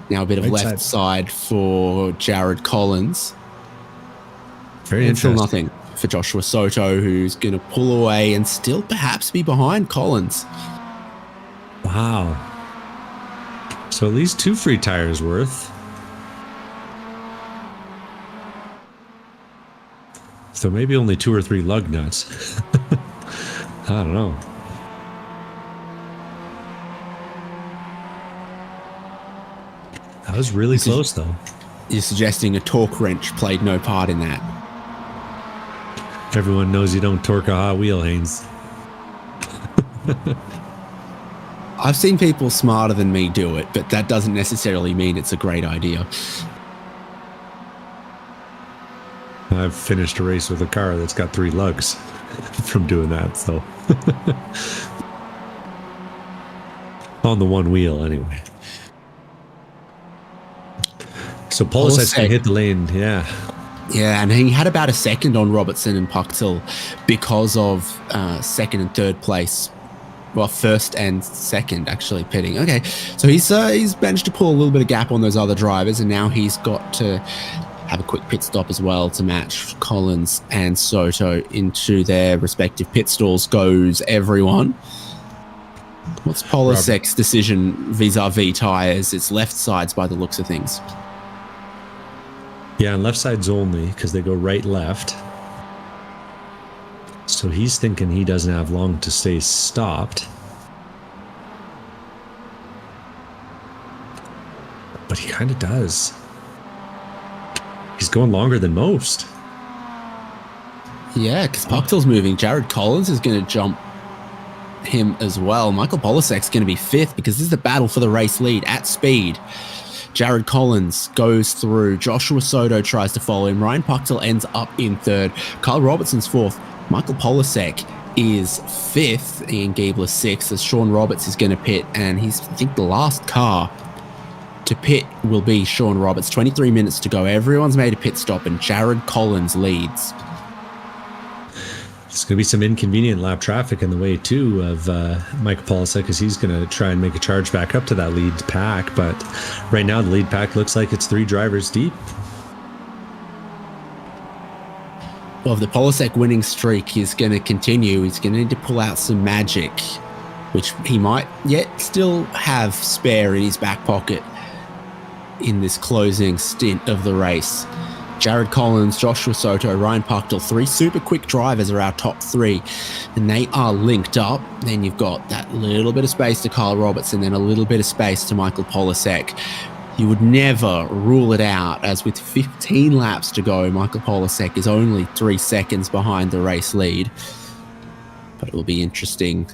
Now a bit of Right left side for Jared Collins. Very And still interesting. nothing for Joshua Soto, who's going to pull away and still perhaps be behind Collins. Wow. So at least 2 free tires worth. So maybe only 2 or 3 lug nuts. I don't know. That was really close, though. You're suggesting a torque wrench played no part in that? Everyone knows you don't torque a hot wheel, Haynes. I've seen people smarter than me do it, but that doesn't necessarily mean it's a great idea. I've finished a race with a car that's got 3 lugs from doing that, so. On the one wheel, anyway. So Polasek can hit the lane, yeah. Yeah, and he had about a second on Robertson and Puchtel because of second and third place. Well, first and second actually pitting. Okay, so he's managed to pull a little bit of gap on those other drivers, and now he's got to have a quick pit stop as well to match Collins and Soto into their respective pit stalls. Goes everyone. What's Polasek's decision vis-a-vis tyres? It's left sides by the looks of things. Yeah, and left sides only because they go right left. So he's thinking he doesn't have long to stay stopped. But he kind of does. He's going longer than most. Yeah, because Puchtel's moving. Jared Collins is going to jump him as well. Michael Polasek's going to be 5th because this is the battle for the race lead at speed. Jared Collins goes through. Joshua Soto tries to follow him. Ryan Puchtel ends up in 3rd. Kyle Robertson's 4th. Michael Polasek is 5th. Ian Giebler 6th as Sean Roberts is going to pit, and he's, I think, the last car to pit will be Sean Roberts. 23 minutes to go. Everyone's made a pit stop, and Jared Collins leads. There's going to be some inconvenient lap traffic in the way, too, of Michael Polisek, because he's going to try and make a charge back up to that lead pack. But right now, the lead pack looks like it's 3 drivers deep. Well, if the Polisek winning streak is going to continue, he's going to need to pull out some magic, which he might yet still have spare in his back pocket in this closing stint of the race. Jared Collins, Joshua Soto, Ryan Pucktel, 3 super quick drivers are our top 3, and they are linked up. Then you've got that little bit of space to Kyle Roberts and then a little bit of space to Michael Polisek. You would never rule it out, as with 15 laps to go, Michael Polisek is only 3 seconds behind the race lead. But it will be interesting,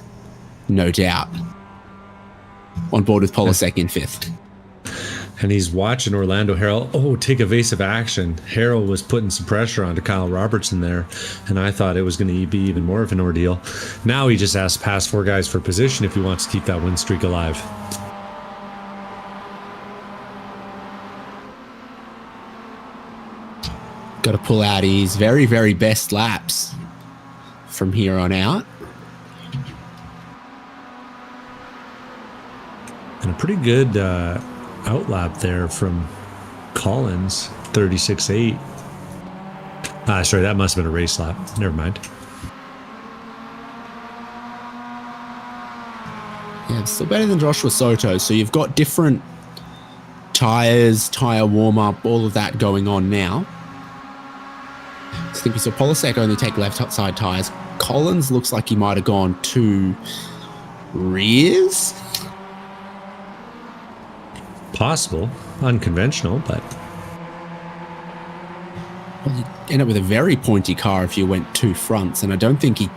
no doubt. On board with Polisek in 5th. And he's watching Orlando Harrell. Take evasive action. Harrell was putting some pressure onto Kyle Robertson there, and I thought it was going to be even more of an ordeal. Now he just has to pass 4 guys for position if he wants to keep that win streak alive. Got to pull out his very, very best laps from here on out. And a pretty good outlap there from Collins, 36.8. Sorry, that must have been a race lap. Never mind. Yeah, it's still better than Joshua Soto. So you've got different tires, tire warm-up, all of that going on now. I think we saw Polisek only take left side tires. Collins looks like he might have gone 2 rears. Possible. Unconventional, but... Well, you end up with a very pointy car if you went 2 fronts, and I don't think he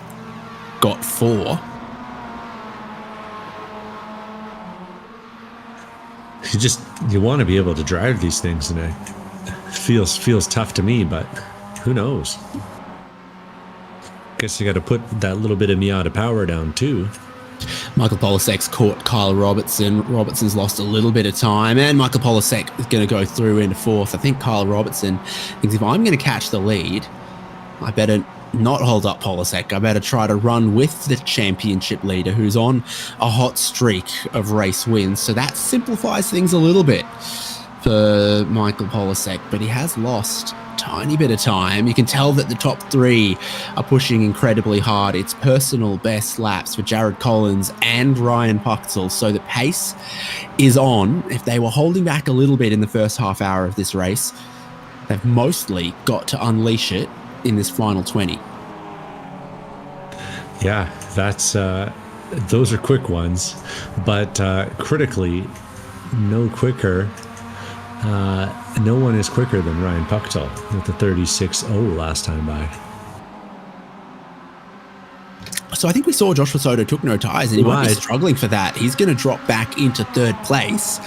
got 4. You want to be able to drive these things, and it feels tough to me, but who knows? Guess you got to put that little bit of Miata power down too. Michael Polisek's caught Kyle Robertson. Robertson's lost a little bit of time, and Michael Polisek is going to go through into 4th. I think Kyle Robertson thinks, if I'm going to catch the lead, I better not hold up Polisek. I better try to run with the championship leader, who's on a hot streak of race wins. So that simplifies things a little bit for Michael Polisek, but he has lost tiny bit of time. You can tell that the top 3 are pushing incredibly hard. It's personal best laps for Jared Collins and Ryan Pucktel, so the pace is on. If they were holding back a little bit in the first half hour of this race, they've mostly got to unleash it in this final 20. Yeah, that's those are quick ones, but critically, no one is quicker than Ryan Pucktel with the 36.0 last time by. So I think we saw Joshua Soto took no tires, and he might be struggling for that. He's going to drop back into 3rd place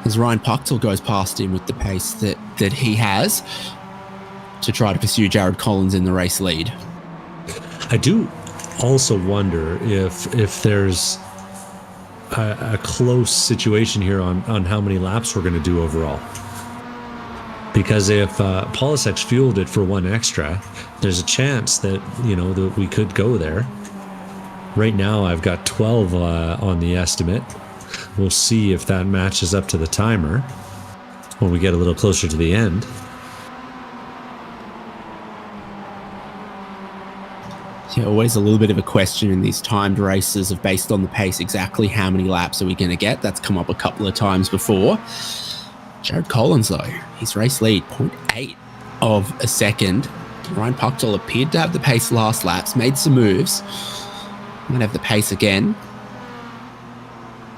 as Ryan Pucktel goes past him with the pace that he has to try to pursue Jared Collins in the race lead. I do also wonder if there's a close situation here on how many laps we're going to do overall. Because if Polisek's fueled it for 1 extra, there's a chance that, that we could go there. Right now, I've got 12 on the estimate. We'll see if that matches up to the timer when we get a little closer to the end. Yeah, always a little bit of a question in these timed races of, based on the pace, exactly how many laps are we going to get? That's come up a couple of times before. Jared Collins, though, his race lead, 0.8 of a second. Ryan Pucktel appeared to have the pace last laps, made some moves. Might have the pace again.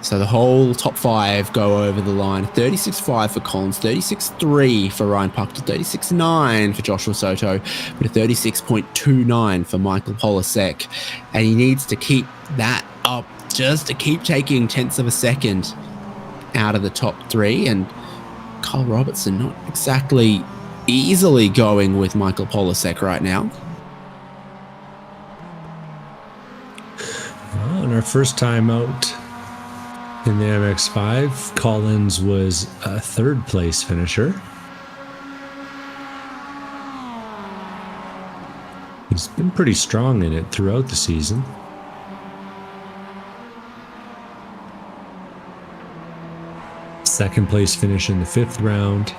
So the whole top 5 go over the line. 36.5 for Collins, 36.3 for Ryan Pucktel, 36.9 for Joshua Soto, but a 36.29 for Michael Polisek. And he needs to keep that up just to keep taking tenths of a second out of the top 3. And Kyle Robertson not exactly easily going with Michael Polisek right now. Well, in our first time out In the MX5, Collins was a third place finisher. He's been pretty strong in it throughout the season. Second place finish in the 5th round.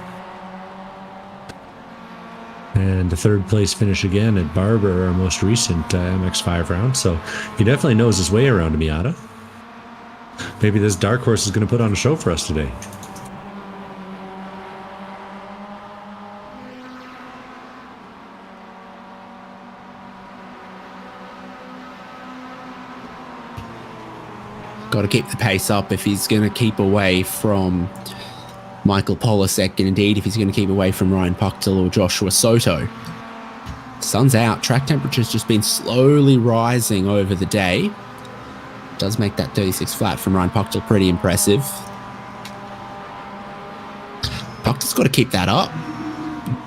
And a third place finish again at Barber, our most recent MX5 round. So he definitely knows his way around a Miata. Maybe this dark horse is going to put on a show for us today. Got to keep the pace up if he's going to keep away from Michael Polasek, and indeed if he's going to keep away from Ryan Pucktel or Joshua Soto. Sun's out. Track temperature's just been slowly rising over the day. Does make that 36 flat from Ryan Pucktel pretty impressive. Pucktel's got to keep that up.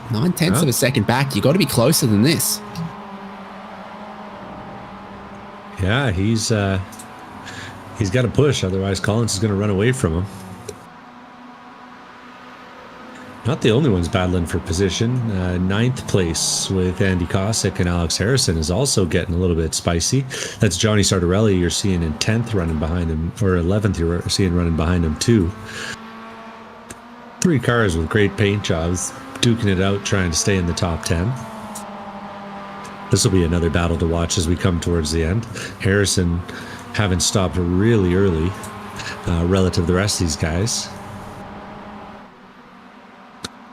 9/10 of a second back. You got to be closer than this. Yeah, he's got to push, otherwise Collins is going to run away from him. Not the only ones battling for position. 9th place with Andy Cossack and Alex Harrison is also getting a little bit spicy. That's Johnny Sartorelli you're seeing in 10th running behind him, or 11th you're seeing running behind him too. 3 cars with great paint jobs, duking it out, trying to stay in the top 10. This will be another battle to watch as we come towards the end. Harrison having stopped really early relative to the rest of these guys.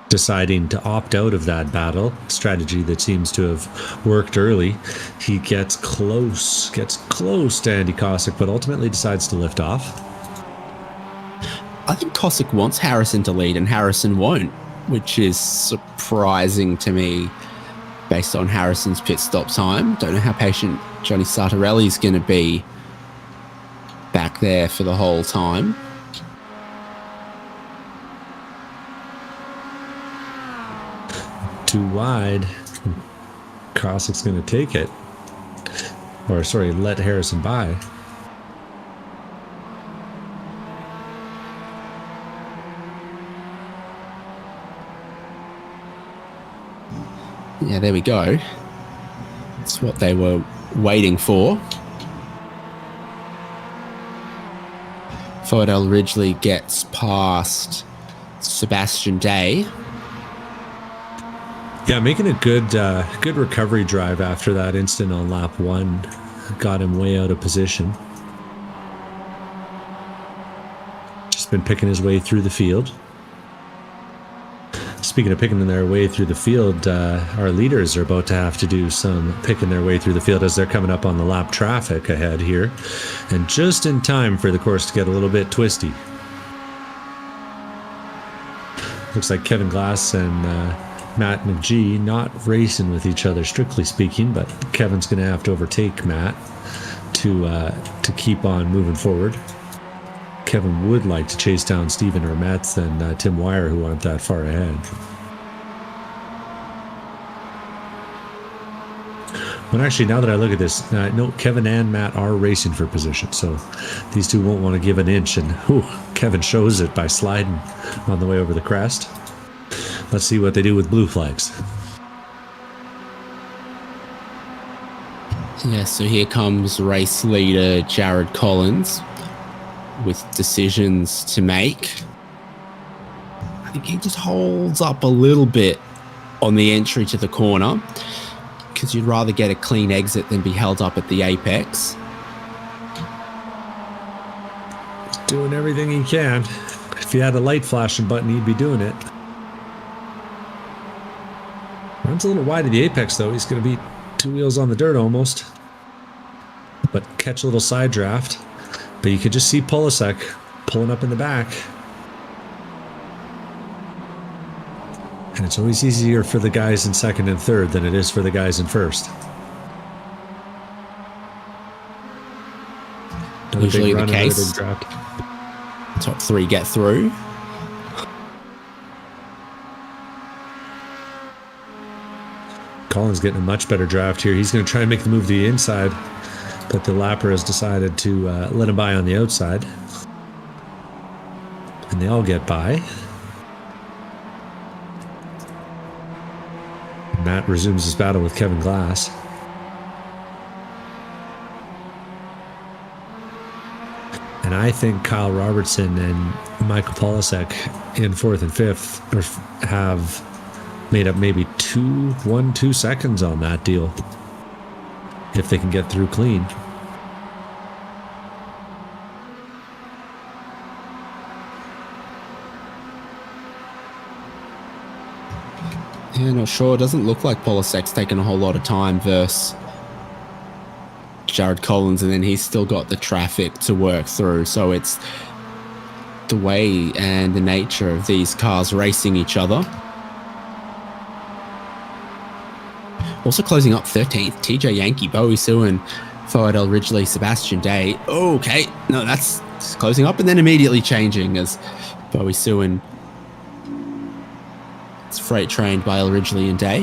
Deciding to opt out of that battle, strategy that seems to have worked early. He gets close to Andy Cossack, but ultimately decides to lift off. I think Cossack wants Harrison to lead and Harrison won't, which is surprising to me based on Harrison's pit stop time. Don't know how patient Johnny Sartorelli's going to be back there for the whole time. Too wide. Cossack's going to take it. Or, sorry, let Harrison by. Yeah, there we go. That's what they were waiting for. Fodell Ridgely gets past Sebastian Day. Yeah, making a good recovery drive after that instant on lap 1. Got him way out of position. Just been picking his way through the field. Speaking of picking their way through the field, our leaders are about to have to do some picking their way through the field as they're coming up on the lap traffic ahead here. And just in time for the course to get a little bit twisty. Looks like Kevin Glass and Matt McGee not racing with each other strictly speaking, but Kevin's going to have to overtake Matt to keep on moving forward. Kevin would like to chase down Stephen Hermetz and Tim Wire, who aren't that far ahead. Well, actually, now that I look at this, no, Kevin and Matt are racing for position, so these two won't want to give an inch, and Kevin shows it by sliding on the way over the crest. Let's see what they do with blue flags. Yeah, so here comes race leader Jared Collins with decisions to make. I think he just holds up a little bit on the entry to the corner because you'd rather get a clean exit than be held up at the apex. He's doing everything he can. If he had a light flashing button, he'd be doing it. Runs a little wide of the apex, though. He's going to be 2 wheels on the dirt almost. But catch a little side draft. But you could just see Polasek pulling up in the back. And it's always easier for the guys in second and third than it is for the guys in first. Usually the case. Top 3 get through. Colin's getting a much better draft here. He's going to try and make the move to the inside, but the lapper has decided to let him by on the outside. And they all get by. Matt resumes his battle with Kevin Glass. And I think Kyle Robertson and Michael Polasek in 4th and 5th have made up maybe 2 seconds on that deal. If they can get through clean. Yeah, not sure. It doesn't look like Polasek's taken a whole lot of time versus Jared Collins, and then he's still got the traffic to work through. So it's the way and the nature of these cars racing each other. Also closing up 13th, TJ Yankee, Bowie Suin, Foadel Ridgely, Sebastian Day. Okay, no, that's closing up and then immediately changing as Bowie Suin is freight trained by Ridgely and Day.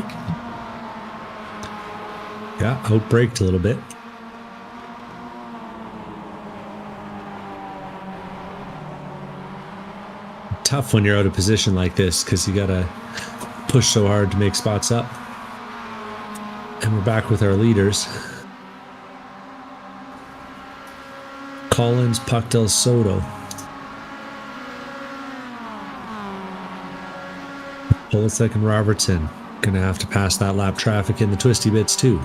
Yeah, outbraked a little bit. Tough when you're out of position like this because you gotta push so hard to make spots up. And we're back with our leaders. Collins, Puckdell, Soto. Polasek and Robertson gonna have to pass that lap traffic in the twisty bits too.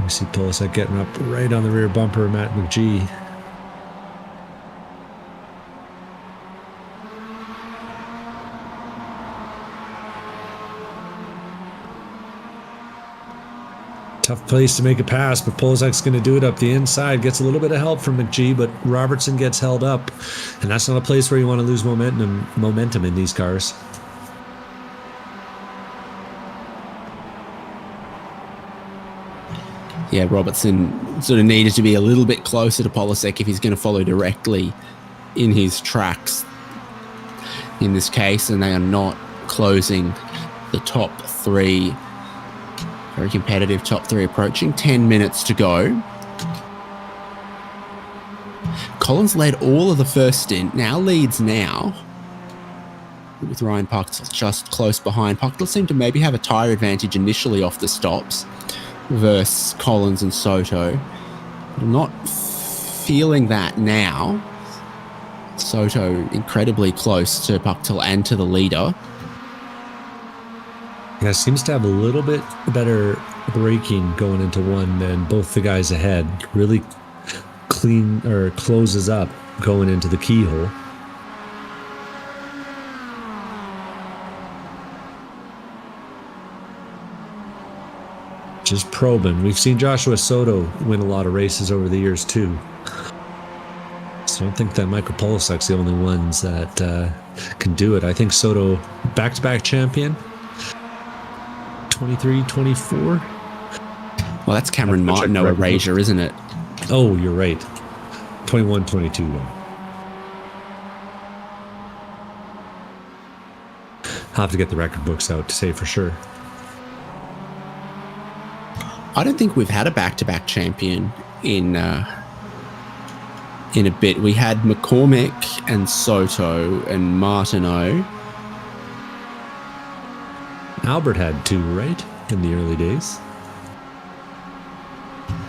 We see Polasek getting up right on the rear bumper of Matt McGee. Tough place to make a pass, but Polasek's going to do it up the inside. Gets a little bit of help from McGee, but Robertson gets held up. And that's not a place where you want to lose momentum in these cars. Yeah, Robertson sort of needed to be a little bit closer to Polasek if he's going to follow directly in his tracks in this case, and they are not closing the top 3. Very competitive top 3 approaching. 10 minutes to go. Collins led all of the first stint, now leads now. With Ryan Puckdell just close behind. Puckdell seemed to maybe have a tyre advantage initially off the stops versus Collins and Soto. I'm not feeling that now. Soto incredibly close to Puckdell and to the leader. Yeah, seems to have a little bit better braking going into one than both the guys ahead. Really clean or closes up going into the keyhole. Just probing. We've seen Joshua Soto win a lot of races over the years too. So I don't think that Michael Polasek's the only ones that can do it. I think Soto, back-to-back champion. 23, 24. Well, that's Cameron Martineau erasure, isn't it? Oh, you're right. 21, 22. I'll have to get the record books out to say for sure. I don't think we've had a back-to-back champion in a bit. We had McCormick and Soto and Martineau. Albert had 2, right? In the early days.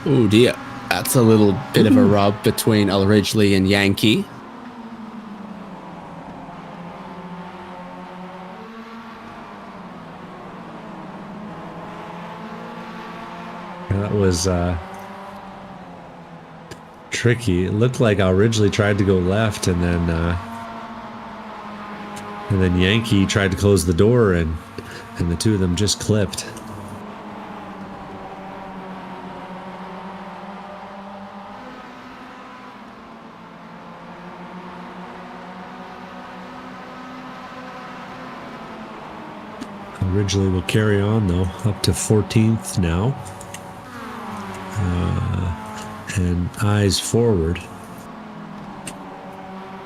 Oh dear. That's a little bit of a rub between Ridgely and Yankee. That was tricky. It looked like Ridgely tried to go left, and then Yankee tried to close the door, and the two of them just clipped. Ridgely will carry on though, up to 14th now. And eyes forward.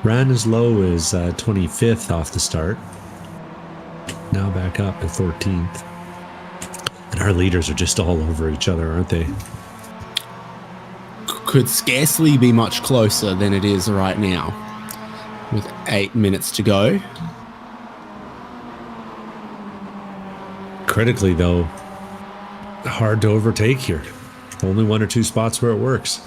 Ran as low as 25th off the start. Now back up to 14th. And our leaders are just all over each other, aren't they? could scarcely be much closer than it is right now, with 8 minutes to go. Critically, though, hard to overtake here. Only 1 or 2 spots where it works.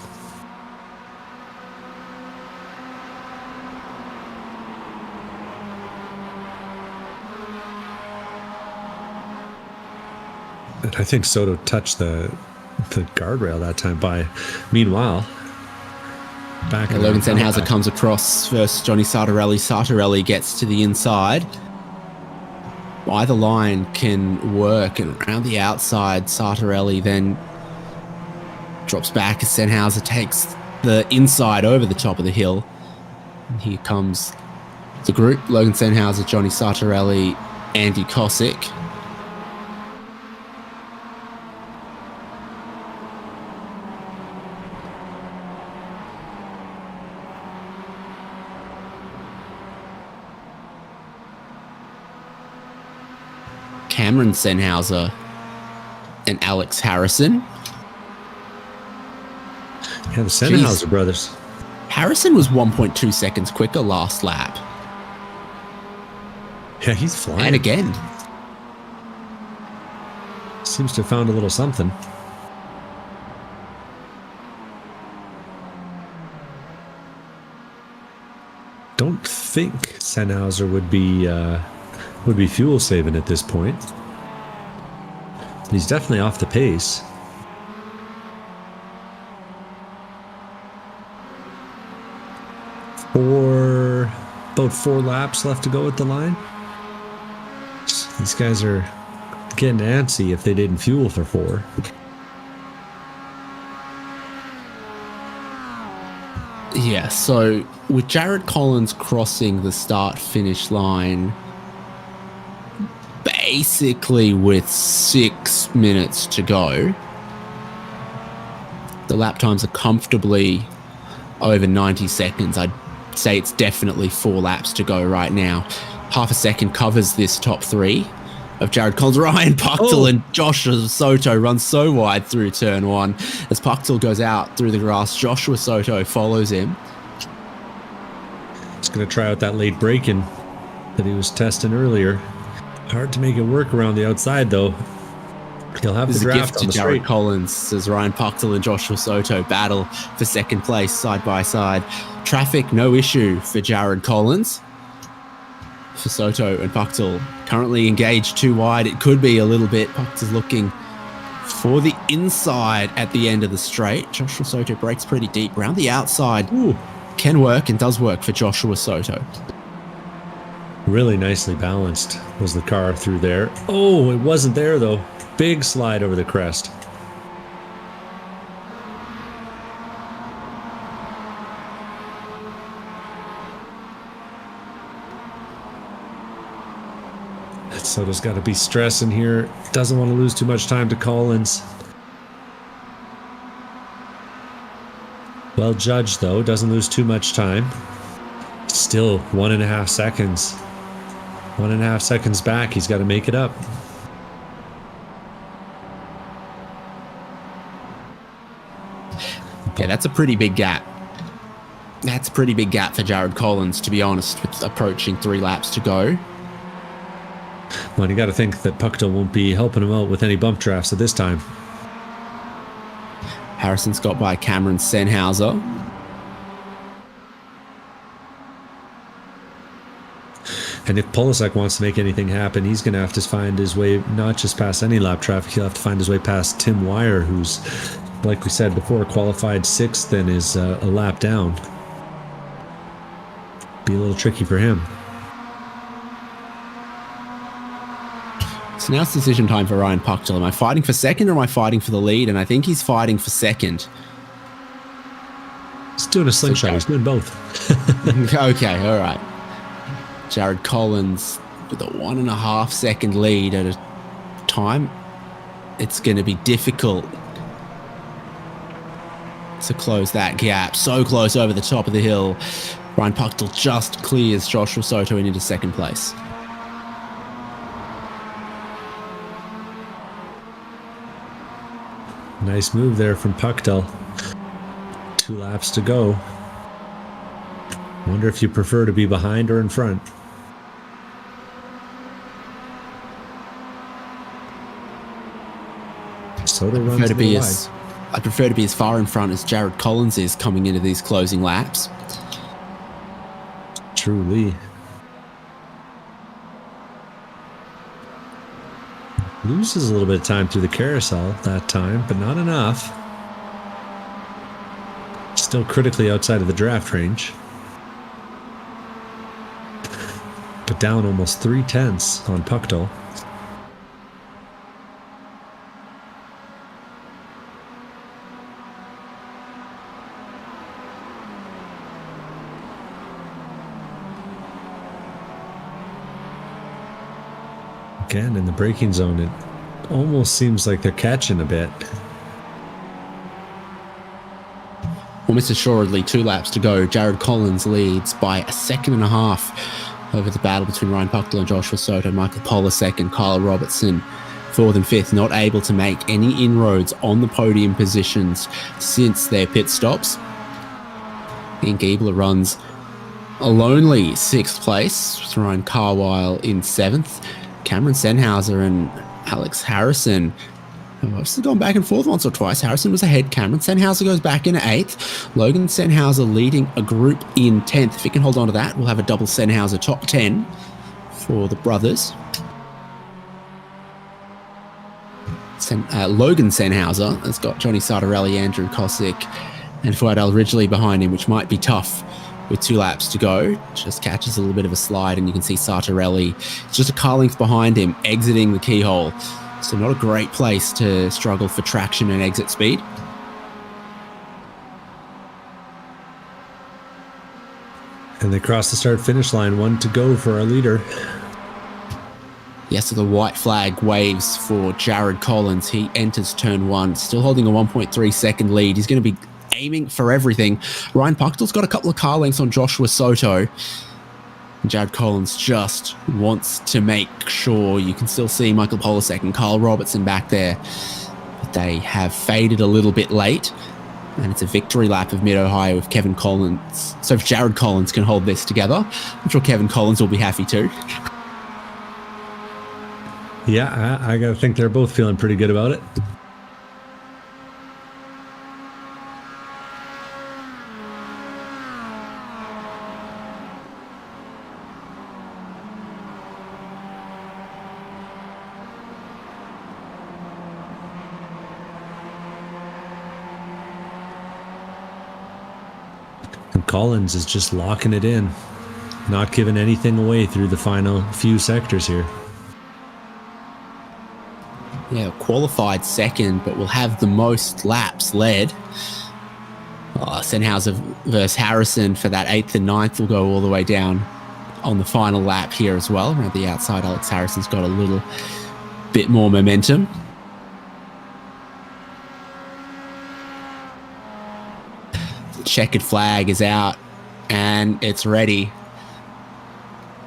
And I think Soto touched the guardrail that time by. Meanwhile, back And Logan Sennhauser comes across first. Johnny Sartorelli. Sartorelli gets to the inside. Either line can work, and around the outside, Sartorelli then drops back as Sennhauser takes the inside over the top of the hill. And here comes the group: Logan Sennhauser, Johnny Sartorelli, Andy Kosick. Cameron Sennhauser and Alex Harrison. Yeah, the Sennhauser brothers. Harrison was 1.2 seconds quicker last lap. Yeah, he's flying. And again. Seems to have found a little something. Don't think Sennhauser would be fuel saving at this point. He's definitely off the pace. About 4 laps left to go at the line. These guys are getting antsy if they didn't fuel for 4. Yeah, so with Jared Collins crossing the start-finish line, basically with 6 minutes to go, the lap times are comfortably over 90 seconds. I'd say it's definitely 4 laps to go right now. Half a second covers this top 3 of Jared Collins. Ryan Puchtel and Joshua Soto run so wide through turn 1. As Puchtel goes out through the grass, Joshua Soto follows him. He's going to try out that late braking that he was testing earlier. Hard to make it work around the outside, though. He'll have the draft on the Jared straight. Collins as Ryan Puchtel and Joshua Soto battle for second place side by side. Traffic, no issue for Jared Collins. For Soto and Puchtel, currently engaged too wide. It could be a little bit. Puchtel's looking for the inside at the end of the straight. Joshua Soto breaks pretty deep around the outside. Ooh. Can work and does work for Joshua Soto. Really nicely balanced was the car through there. Oh, it wasn't there, though. Big slide over the crest. Soto's got to be stressing here. Doesn't want to lose too much time to Collins. Well judged, though. Doesn't lose too much time. Still 1.5 seconds. 1.5 seconds back. He's got to make it up. Yeah, that's a pretty big gap. That's a pretty big gap for Jared Collins, to be honest, with approaching 3 laps to go. Well, you got to think that Puchtel won't be helping him out with any bump drafts at this time. Harrison's got by Cameron Sennhauser. And if Polasek wants to make anything happen, he's going to have to find his way not just past any lap traffic, he'll have to find his way past Tim Wire, who's, like we said before, qualified 6th and is a lap down. Be a little tricky for him. So now it's decision time for Ryan Puchtel. Am I fighting for second or am I fighting for the lead? And I think he's fighting for second. He's doing a slingshot. He's doing both. Okay, all right. Jared Collins with a 1.5 second lead at a time. It's going to be difficult to close that gap. So close over the top of the hill. Ryan Puchtel just clears Joshua Soto into second place. Nice move there from Puchtel. 2 laps to go. Wonder if you prefer to be behind or in front. Soto runs a little wide. I prefer to be as far in front as Jared Collins is coming into these closing laps. Truly. Loses a little bit of time through the carousel that time, but not enough. Still critically outside of the draft range. But down almost 3/10 on Puckdall. Again, in the braking zone, it almost seems like they're catching a bit. Almost assuredly 2 laps to go. Jared Collins leads by 1.5 seconds over the battle between Ryan Puckdall and Joshua Soto. Michael Poller second, Kyle Robertson 4th and 5th, not able to make any inroads on the podium positions since their pit stops. Ian Giebler runs a lonely 6th place, with Ryan Carwile in 7th. Cameron Sennhauser and Alex Harrison have still gone back and forth once or twice. Harrison was ahead. Cameron Sennhauser goes back in 8th. Logan Sennhauser leading a group in 10th. If he can hold on to that, we'll have a double Sennhauser top 10 for the brothers. Logan Sennhauser has got Johnny Sartorelli, Andrew Kosick, and Fuadal Ridgely behind him, which might be tough with 2 laps to go. Just catches a little bit of a slide, and you can see Sartorelli just a car length behind him, exiting the keyhole. So not a great place to struggle for traction and exit speed. And they cross the start-finish line, 1 to go for our leader. Yes, so the white flag waves for Jared Collins. He enters turn 1, still holding a 1.3 second lead. He's going to be aiming for everything. Ryan Puckdall's got a couple of car lengths on Joshua Soto. And Jared Collins just wants to make sure. You can still see Michael Polasek and Kyle Robertson back there. But they have faded a little bit late. And it's a victory lap of Mid-Ohio if Kevin Collins. So if Jared Collins can hold this together, I'm sure Kevin Collins will be happy too. Yeah, I gotta think they're both feeling pretty good about it. And Collins is just locking it in, not giving anything away through the final few sectors here. Yeah, qualified second, but will have the most laps led. Sennhauser versus Harrison for that 8th and 9th will go all the way down on the final lap here as well. Around the outside, Alex Harrison's got a little bit more momentum. The checkered flag is out, and it's ready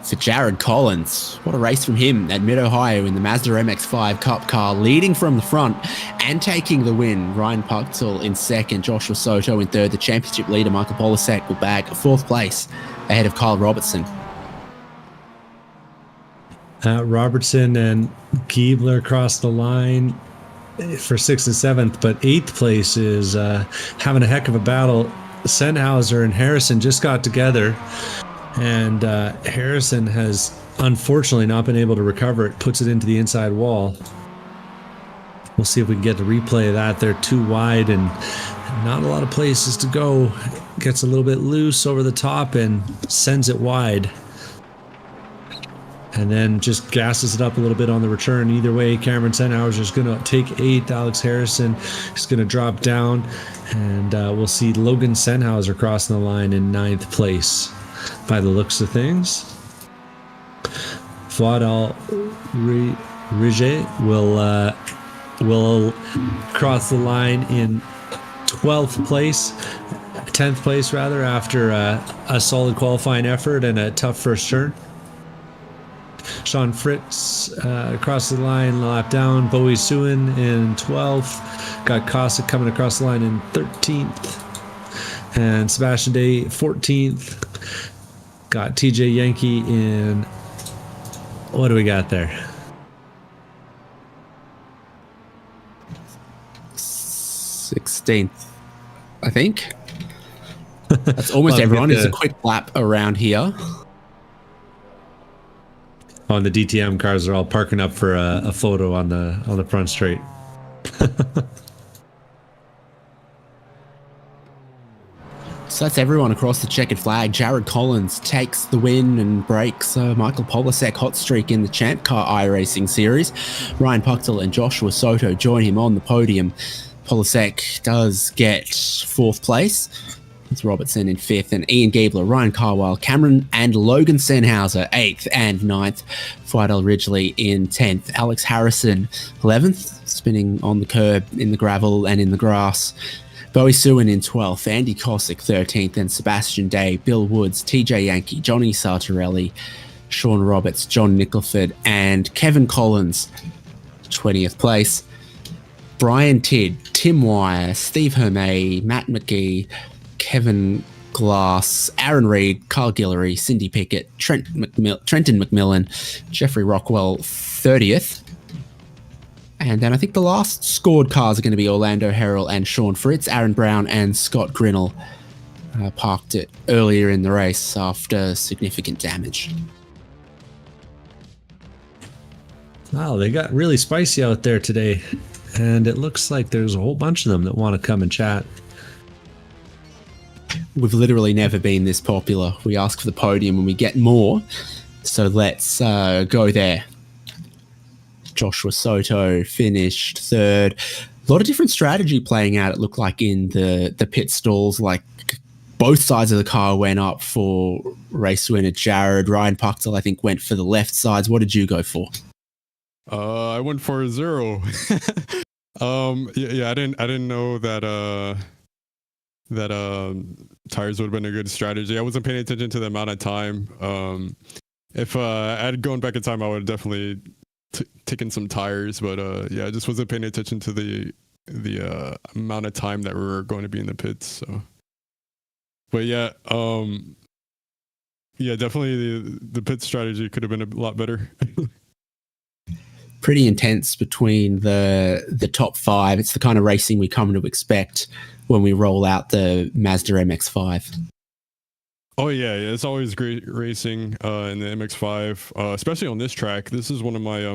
for Jared Collins. What a race from him at Mid-Ohio in the Mazda MX-5 Cup car, leading from the front and taking the win. Ryan Puckdall in 2nd, Joshua Soto in 3rd. The championship leader, Michael Polasek, will bag a 4th place ahead of Kyle Robertson. Robertson and Giebler crossed the line for 6th and 7th, but 8th place is having a heck of a battle. Sennhauser and Harrison just got together, and Harrison has unfortunately not been able to recover it, puts it into the inside wall. We'll see if we can get the replay of that. They're too wide and not a lot of places to go. Gets a little bit loose over the top and sends it wide. And then just gasses it up a little bit on the return. Either way, Cameron Sennhauser is going to take 8th. Alex Harrison is going to drop down. And we'll see Logan Sennhauser crossing the line in 9th place by the looks of things. Fuadal Ridgely will cross the line in 12th place. 10th place, rather, after a solid qualifying effort and a tough first turn. Sean Fritz across the line, lap down. Bowie Suin in 12th. Got Cossack coming across the line in 13th. and Sebastian Day 14th. Got TJ Yankee in. What do we got there? 16th, I think. That's almost Well, everyone. It's a quick lap around here. On the DTM cars are all parking up for a photo on the front straight. So that's everyone across the checkered flag. Jared Collins takes the win and breaks Michael Polasek hot streak in the ChampCar iRacing series. Ryan Puchtel and Joshua Soto join him on the podium. Polasek does get 4th place, with Robertson in 5th, and Ian Giebler, Ryan Carwile, Cameron and Logan Sennhauser 8th and 9th. Fidel Ridgely in 10th. Alex Harrison 11th, spinning on the curb, in the gravel and in the grass. Bowie Sewin in 12th, Andy Cossack 13th, and Sebastian Day, Bill Woods, TJ Yankee, Johnny Sartorelli, Sean Roberts, John Nicholford, and Kevin Collins 20th place. Brian Tidd, Tim Wire, Steve Hermé, Matt McGee, Kevin Glass, Aaron Reed, Carl Guillory, Cindy Pickett, Trenton McMillan, Jeffrey Rockwell 30th. And then I think the last scored cars are going to be Orlando Harrell and Sean Fritz. Aaron Brown and Scott Grinnell parked it earlier in the race after significant damage. Wow, they got really spicy out there today. And it looks like there's a whole bunch of them that want to come and chat. We've literally never been this popular. We ask for the podium and we get more. So let's go there. Joshua Soto finished 3rd. A lot of different strategy playing out, it looked like, in the pit stalls. Like, both sides of the car went up for race winner Jared. Ryan Puchtel, I think, went for the left sides. What did you go for? I went for 0. I didn't know that tires would have been a good strategy. I wasn't paying attention to the amount of time. If I had gone back in time, I would have definitely taken some tires, but I just wasn't paying attention to the amount of time that we were going to be in the pits. So, but definitely the pit strategy could have been a lot better. Pretty intense between the top 5. It's the kind of racing we come to expect when we roll out the Mazda MX-5. Oh yeah, it's always great racing in the MX-5, especially on this track. This is one of my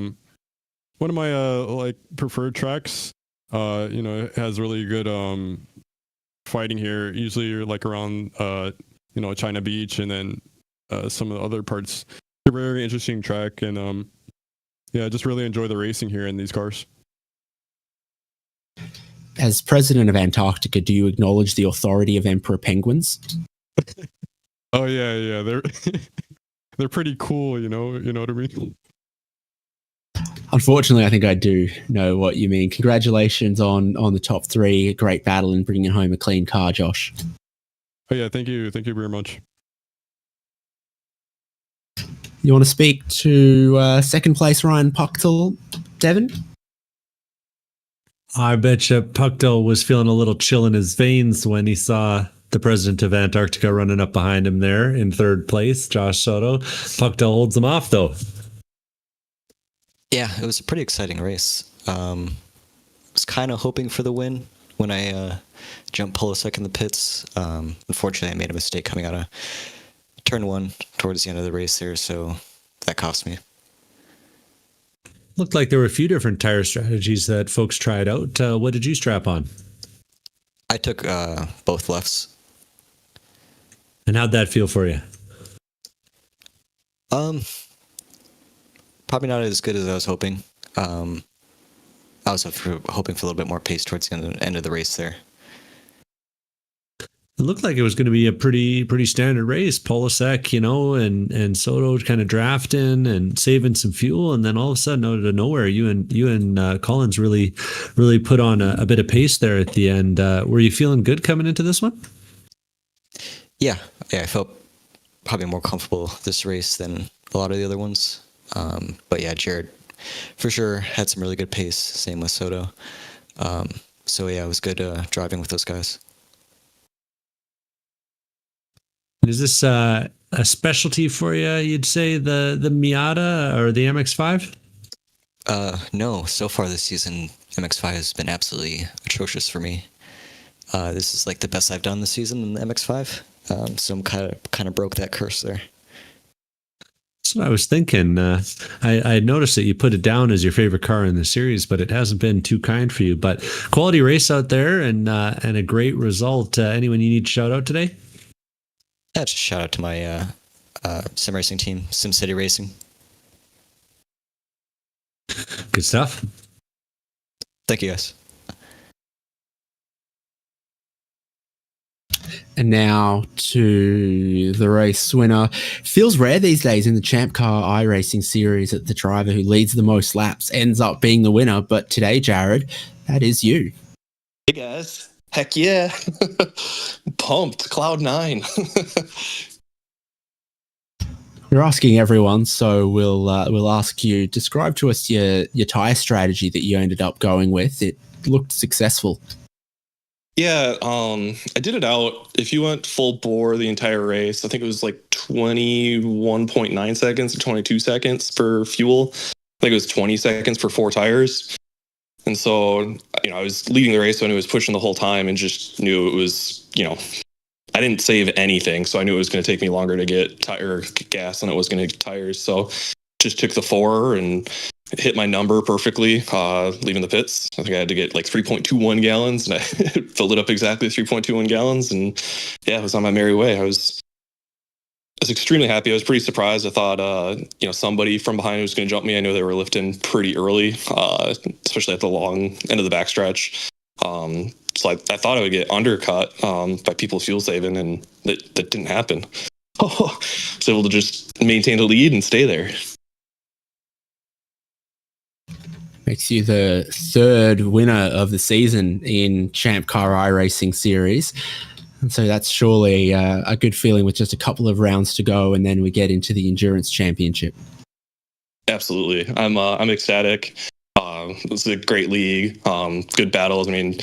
like preferred tracks. It has really good fighting here. Usually you're like around China Beach, and then some of the other parts. It's a very interesting track, and I just really enjoy the racing here in these cars. As president of Antarctica, do you acknowledge the authority of Emperor Penguins? Oh yeah, they're pretty cool, you know what I mean? Unfortunately, I think I do know what you mean. Congratulations on the top 3. Great battle and bringing home a clean car, Josh. Oh yeah, thank you very much. You want to speak to second place Ryan Puchtel, Devin? I bet you Puchtel was feeling a little chill in his veins when he saw the president of Antarctica running up behind him there in 3rd place, Josh Soto. Puchtel holds him off, though. Yeah, it was a pretty exciting race. Was kind of hoping for the win when I jumped Polasek in the pits. Unfortunately, I made a mistake coming out of turn 1 towards the end of the race there, so that cost me. Looked like there were a few different tire strategies that folks tried out. What did you strap on? I took both lefts. And how'd that feel for you? Probably not as good as I was hoping. I was hoping for a little bit more pace towards the end of the race there. It looked like it was going to be a pretty standard race. Polasek, and Soto kind of drafting and saving some fuel, and then all of a sudden, out of nowhere, you and Collins really put on a bit of pace there at the end. Were you feeling good coming into this one? Yeah, I felt probably more comfortable this race than a lot of the other ones. But yeah, Jared for sure had some really good pace. Same with Soto. So yeah, it was good driving with those guys. Is this a specialty for you, you'd say, the Miata or the MX-5? No, so far this season, MX-5 has been absolutely atrocious for me. This is like the best I've done this season in the MX-5. So I'm kind of broke that curse there. That's what I was thinking. I noticed that you put it down as your favorite car in the series, but it hasn't been too kind for you. But quality race out there and a great result. Anyone you need to shout out today? Yeah, just shout out to my sim racing team, SimCity Racing. Good stuff. Thank you, guys. And now to the race winner. Feels rare these days in the ChampCar iRacing series that the driver who leads the most laps ends up being the winner. But today, Jared, that is you. Hey guys. Heck yeah. Pumped. Cloud 9. We're asking everyone, so we'll ask you, describe to us your tyre strategy that you ended up going with. It looked successful. Yeah, I did it out. If you went full bore the entire race, I think it was like 21.9 seconds or 22 seconds per fuel. I think it was 20 seconds for 4 tires. And so, I was leading the race when it was pushing the whole time and just knew it was, I didn't save anything. So I knew it was going to take me longer to get gas than it was going to get tires. So just took the 4 and hit my number perfectly, leaving the pits. I think I had to get like 3.21 gallons, and I filled it up exactly 3.21 gallons. And yeah, I was on my merry way. I was extremely happy. I was pretty surprised. I thought, somebody from behind was going to jump me. I know they were lifting pretty early, especially at the long end of the backstretch. So I thought I would get undercut by people fuel saving, and that didn't happen. I was able to just maintain the lead and stay there. Makes you the 3rd winner of the season in ChampCar iRacing series. And so that's surely a good feeling with just a couple of rounds to go, and then we get into the Endurance Championship. Absolutely. I'm ecstatic. It's a great league. Good battles. I mean,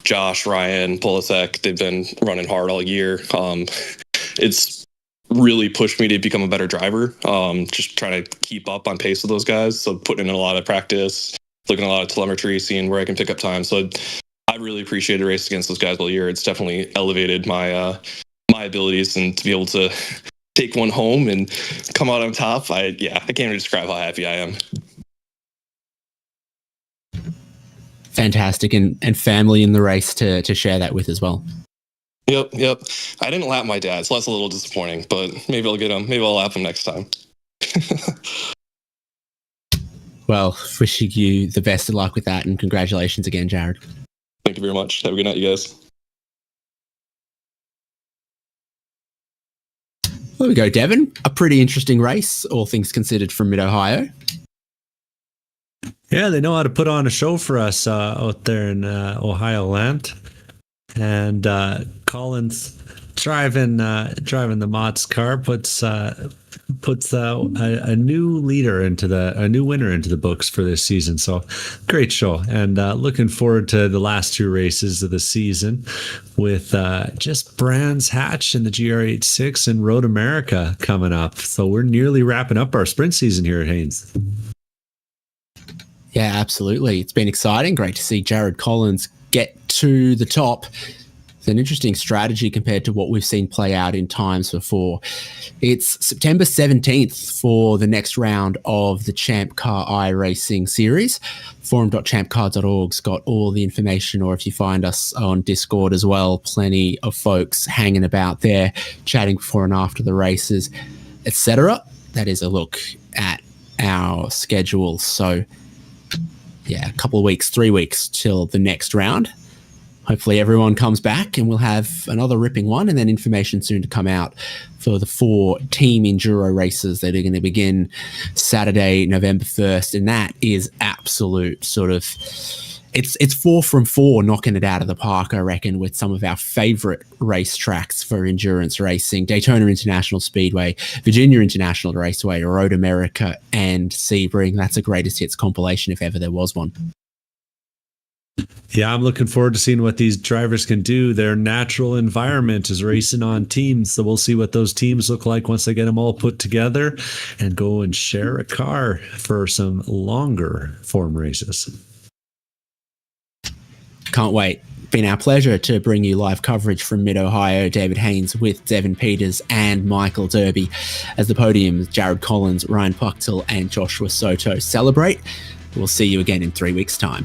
Josh, Ryan, Polasek, they've been running hard all year. It's really pushed me to become a better driver. Just trying to keep up on pace with those guys. So putting in a lot of practice, looking at a lot of telemetry, seeing where I can pick up time. So I really appreciated race against those guys all year. It's definitely elevated my abilities, and to be able to take one home and come out on top, I can't even describe how happy I am. Fantastic, and family in the race to share that with as well. Yep. I didn't lap my dad, so that's a little disappointing, but maybe I'll get him. Maybe I'll lap him next time. Well, wishing you the best of luck with that, and congratulations again, Jared. Thank you very much. Have a good night, you guys. There we go, Devin. A pretty interesting race, all things considered, from Mid-Ohio. Yeah, they know how to put on a show for us out there in Ohio land. And Collins driving the Mott's car puts a new winner into the books for this season. So great show, and looking forward to the last 2 races of the season with just Brands Hatch in the GR86 and Road America coming up. So we're nearly wrapping up our sprint season here at Haynes. Yeah, absolutely. It's been exciting. Great to see Jared Collins get to the top. It's an interesting strategy compared to what we've seen play out in times before. It's September 17th for the next round of the ChampCar iRacing series. Forum.champcar.org's got all the information, or if you find us on Discord as well, plenty of folks hanging about there, chatting before and after the races, etc. That is a look at our schedule. So yeah, a couple of weeks, 3 weeks till the next round. Hopefully everyone comes back and we'll have another ripping one, and then information soon to come out for the 4 team enduro races that are going to begin Saturday, November 1st. And that is absolute sort of, it's 4 from 4 knocking it out of the park, I reckon, with some of our favorite race tracks for endurance racing: Daytona International Speedway, Virginia International Raceway, Road America, and Sebring. That's a greatest hits compilation if ever there was one. Yeah, I'm looking forward to seeing what these drivers can do. Their natural environment is racing on teams, so we'll see what those teams look like once they get them all put together and go and share a car for some longer form races. Can't wait. Been our pleasure to bring you live coverage from Mid-Ohio. David Haynes with Devin Peters and Michael Derby as the podiums. Jared Collins, Ryan Puchtel, and Joshua Soto celebrate. We'll see you again in 3 weeks' time.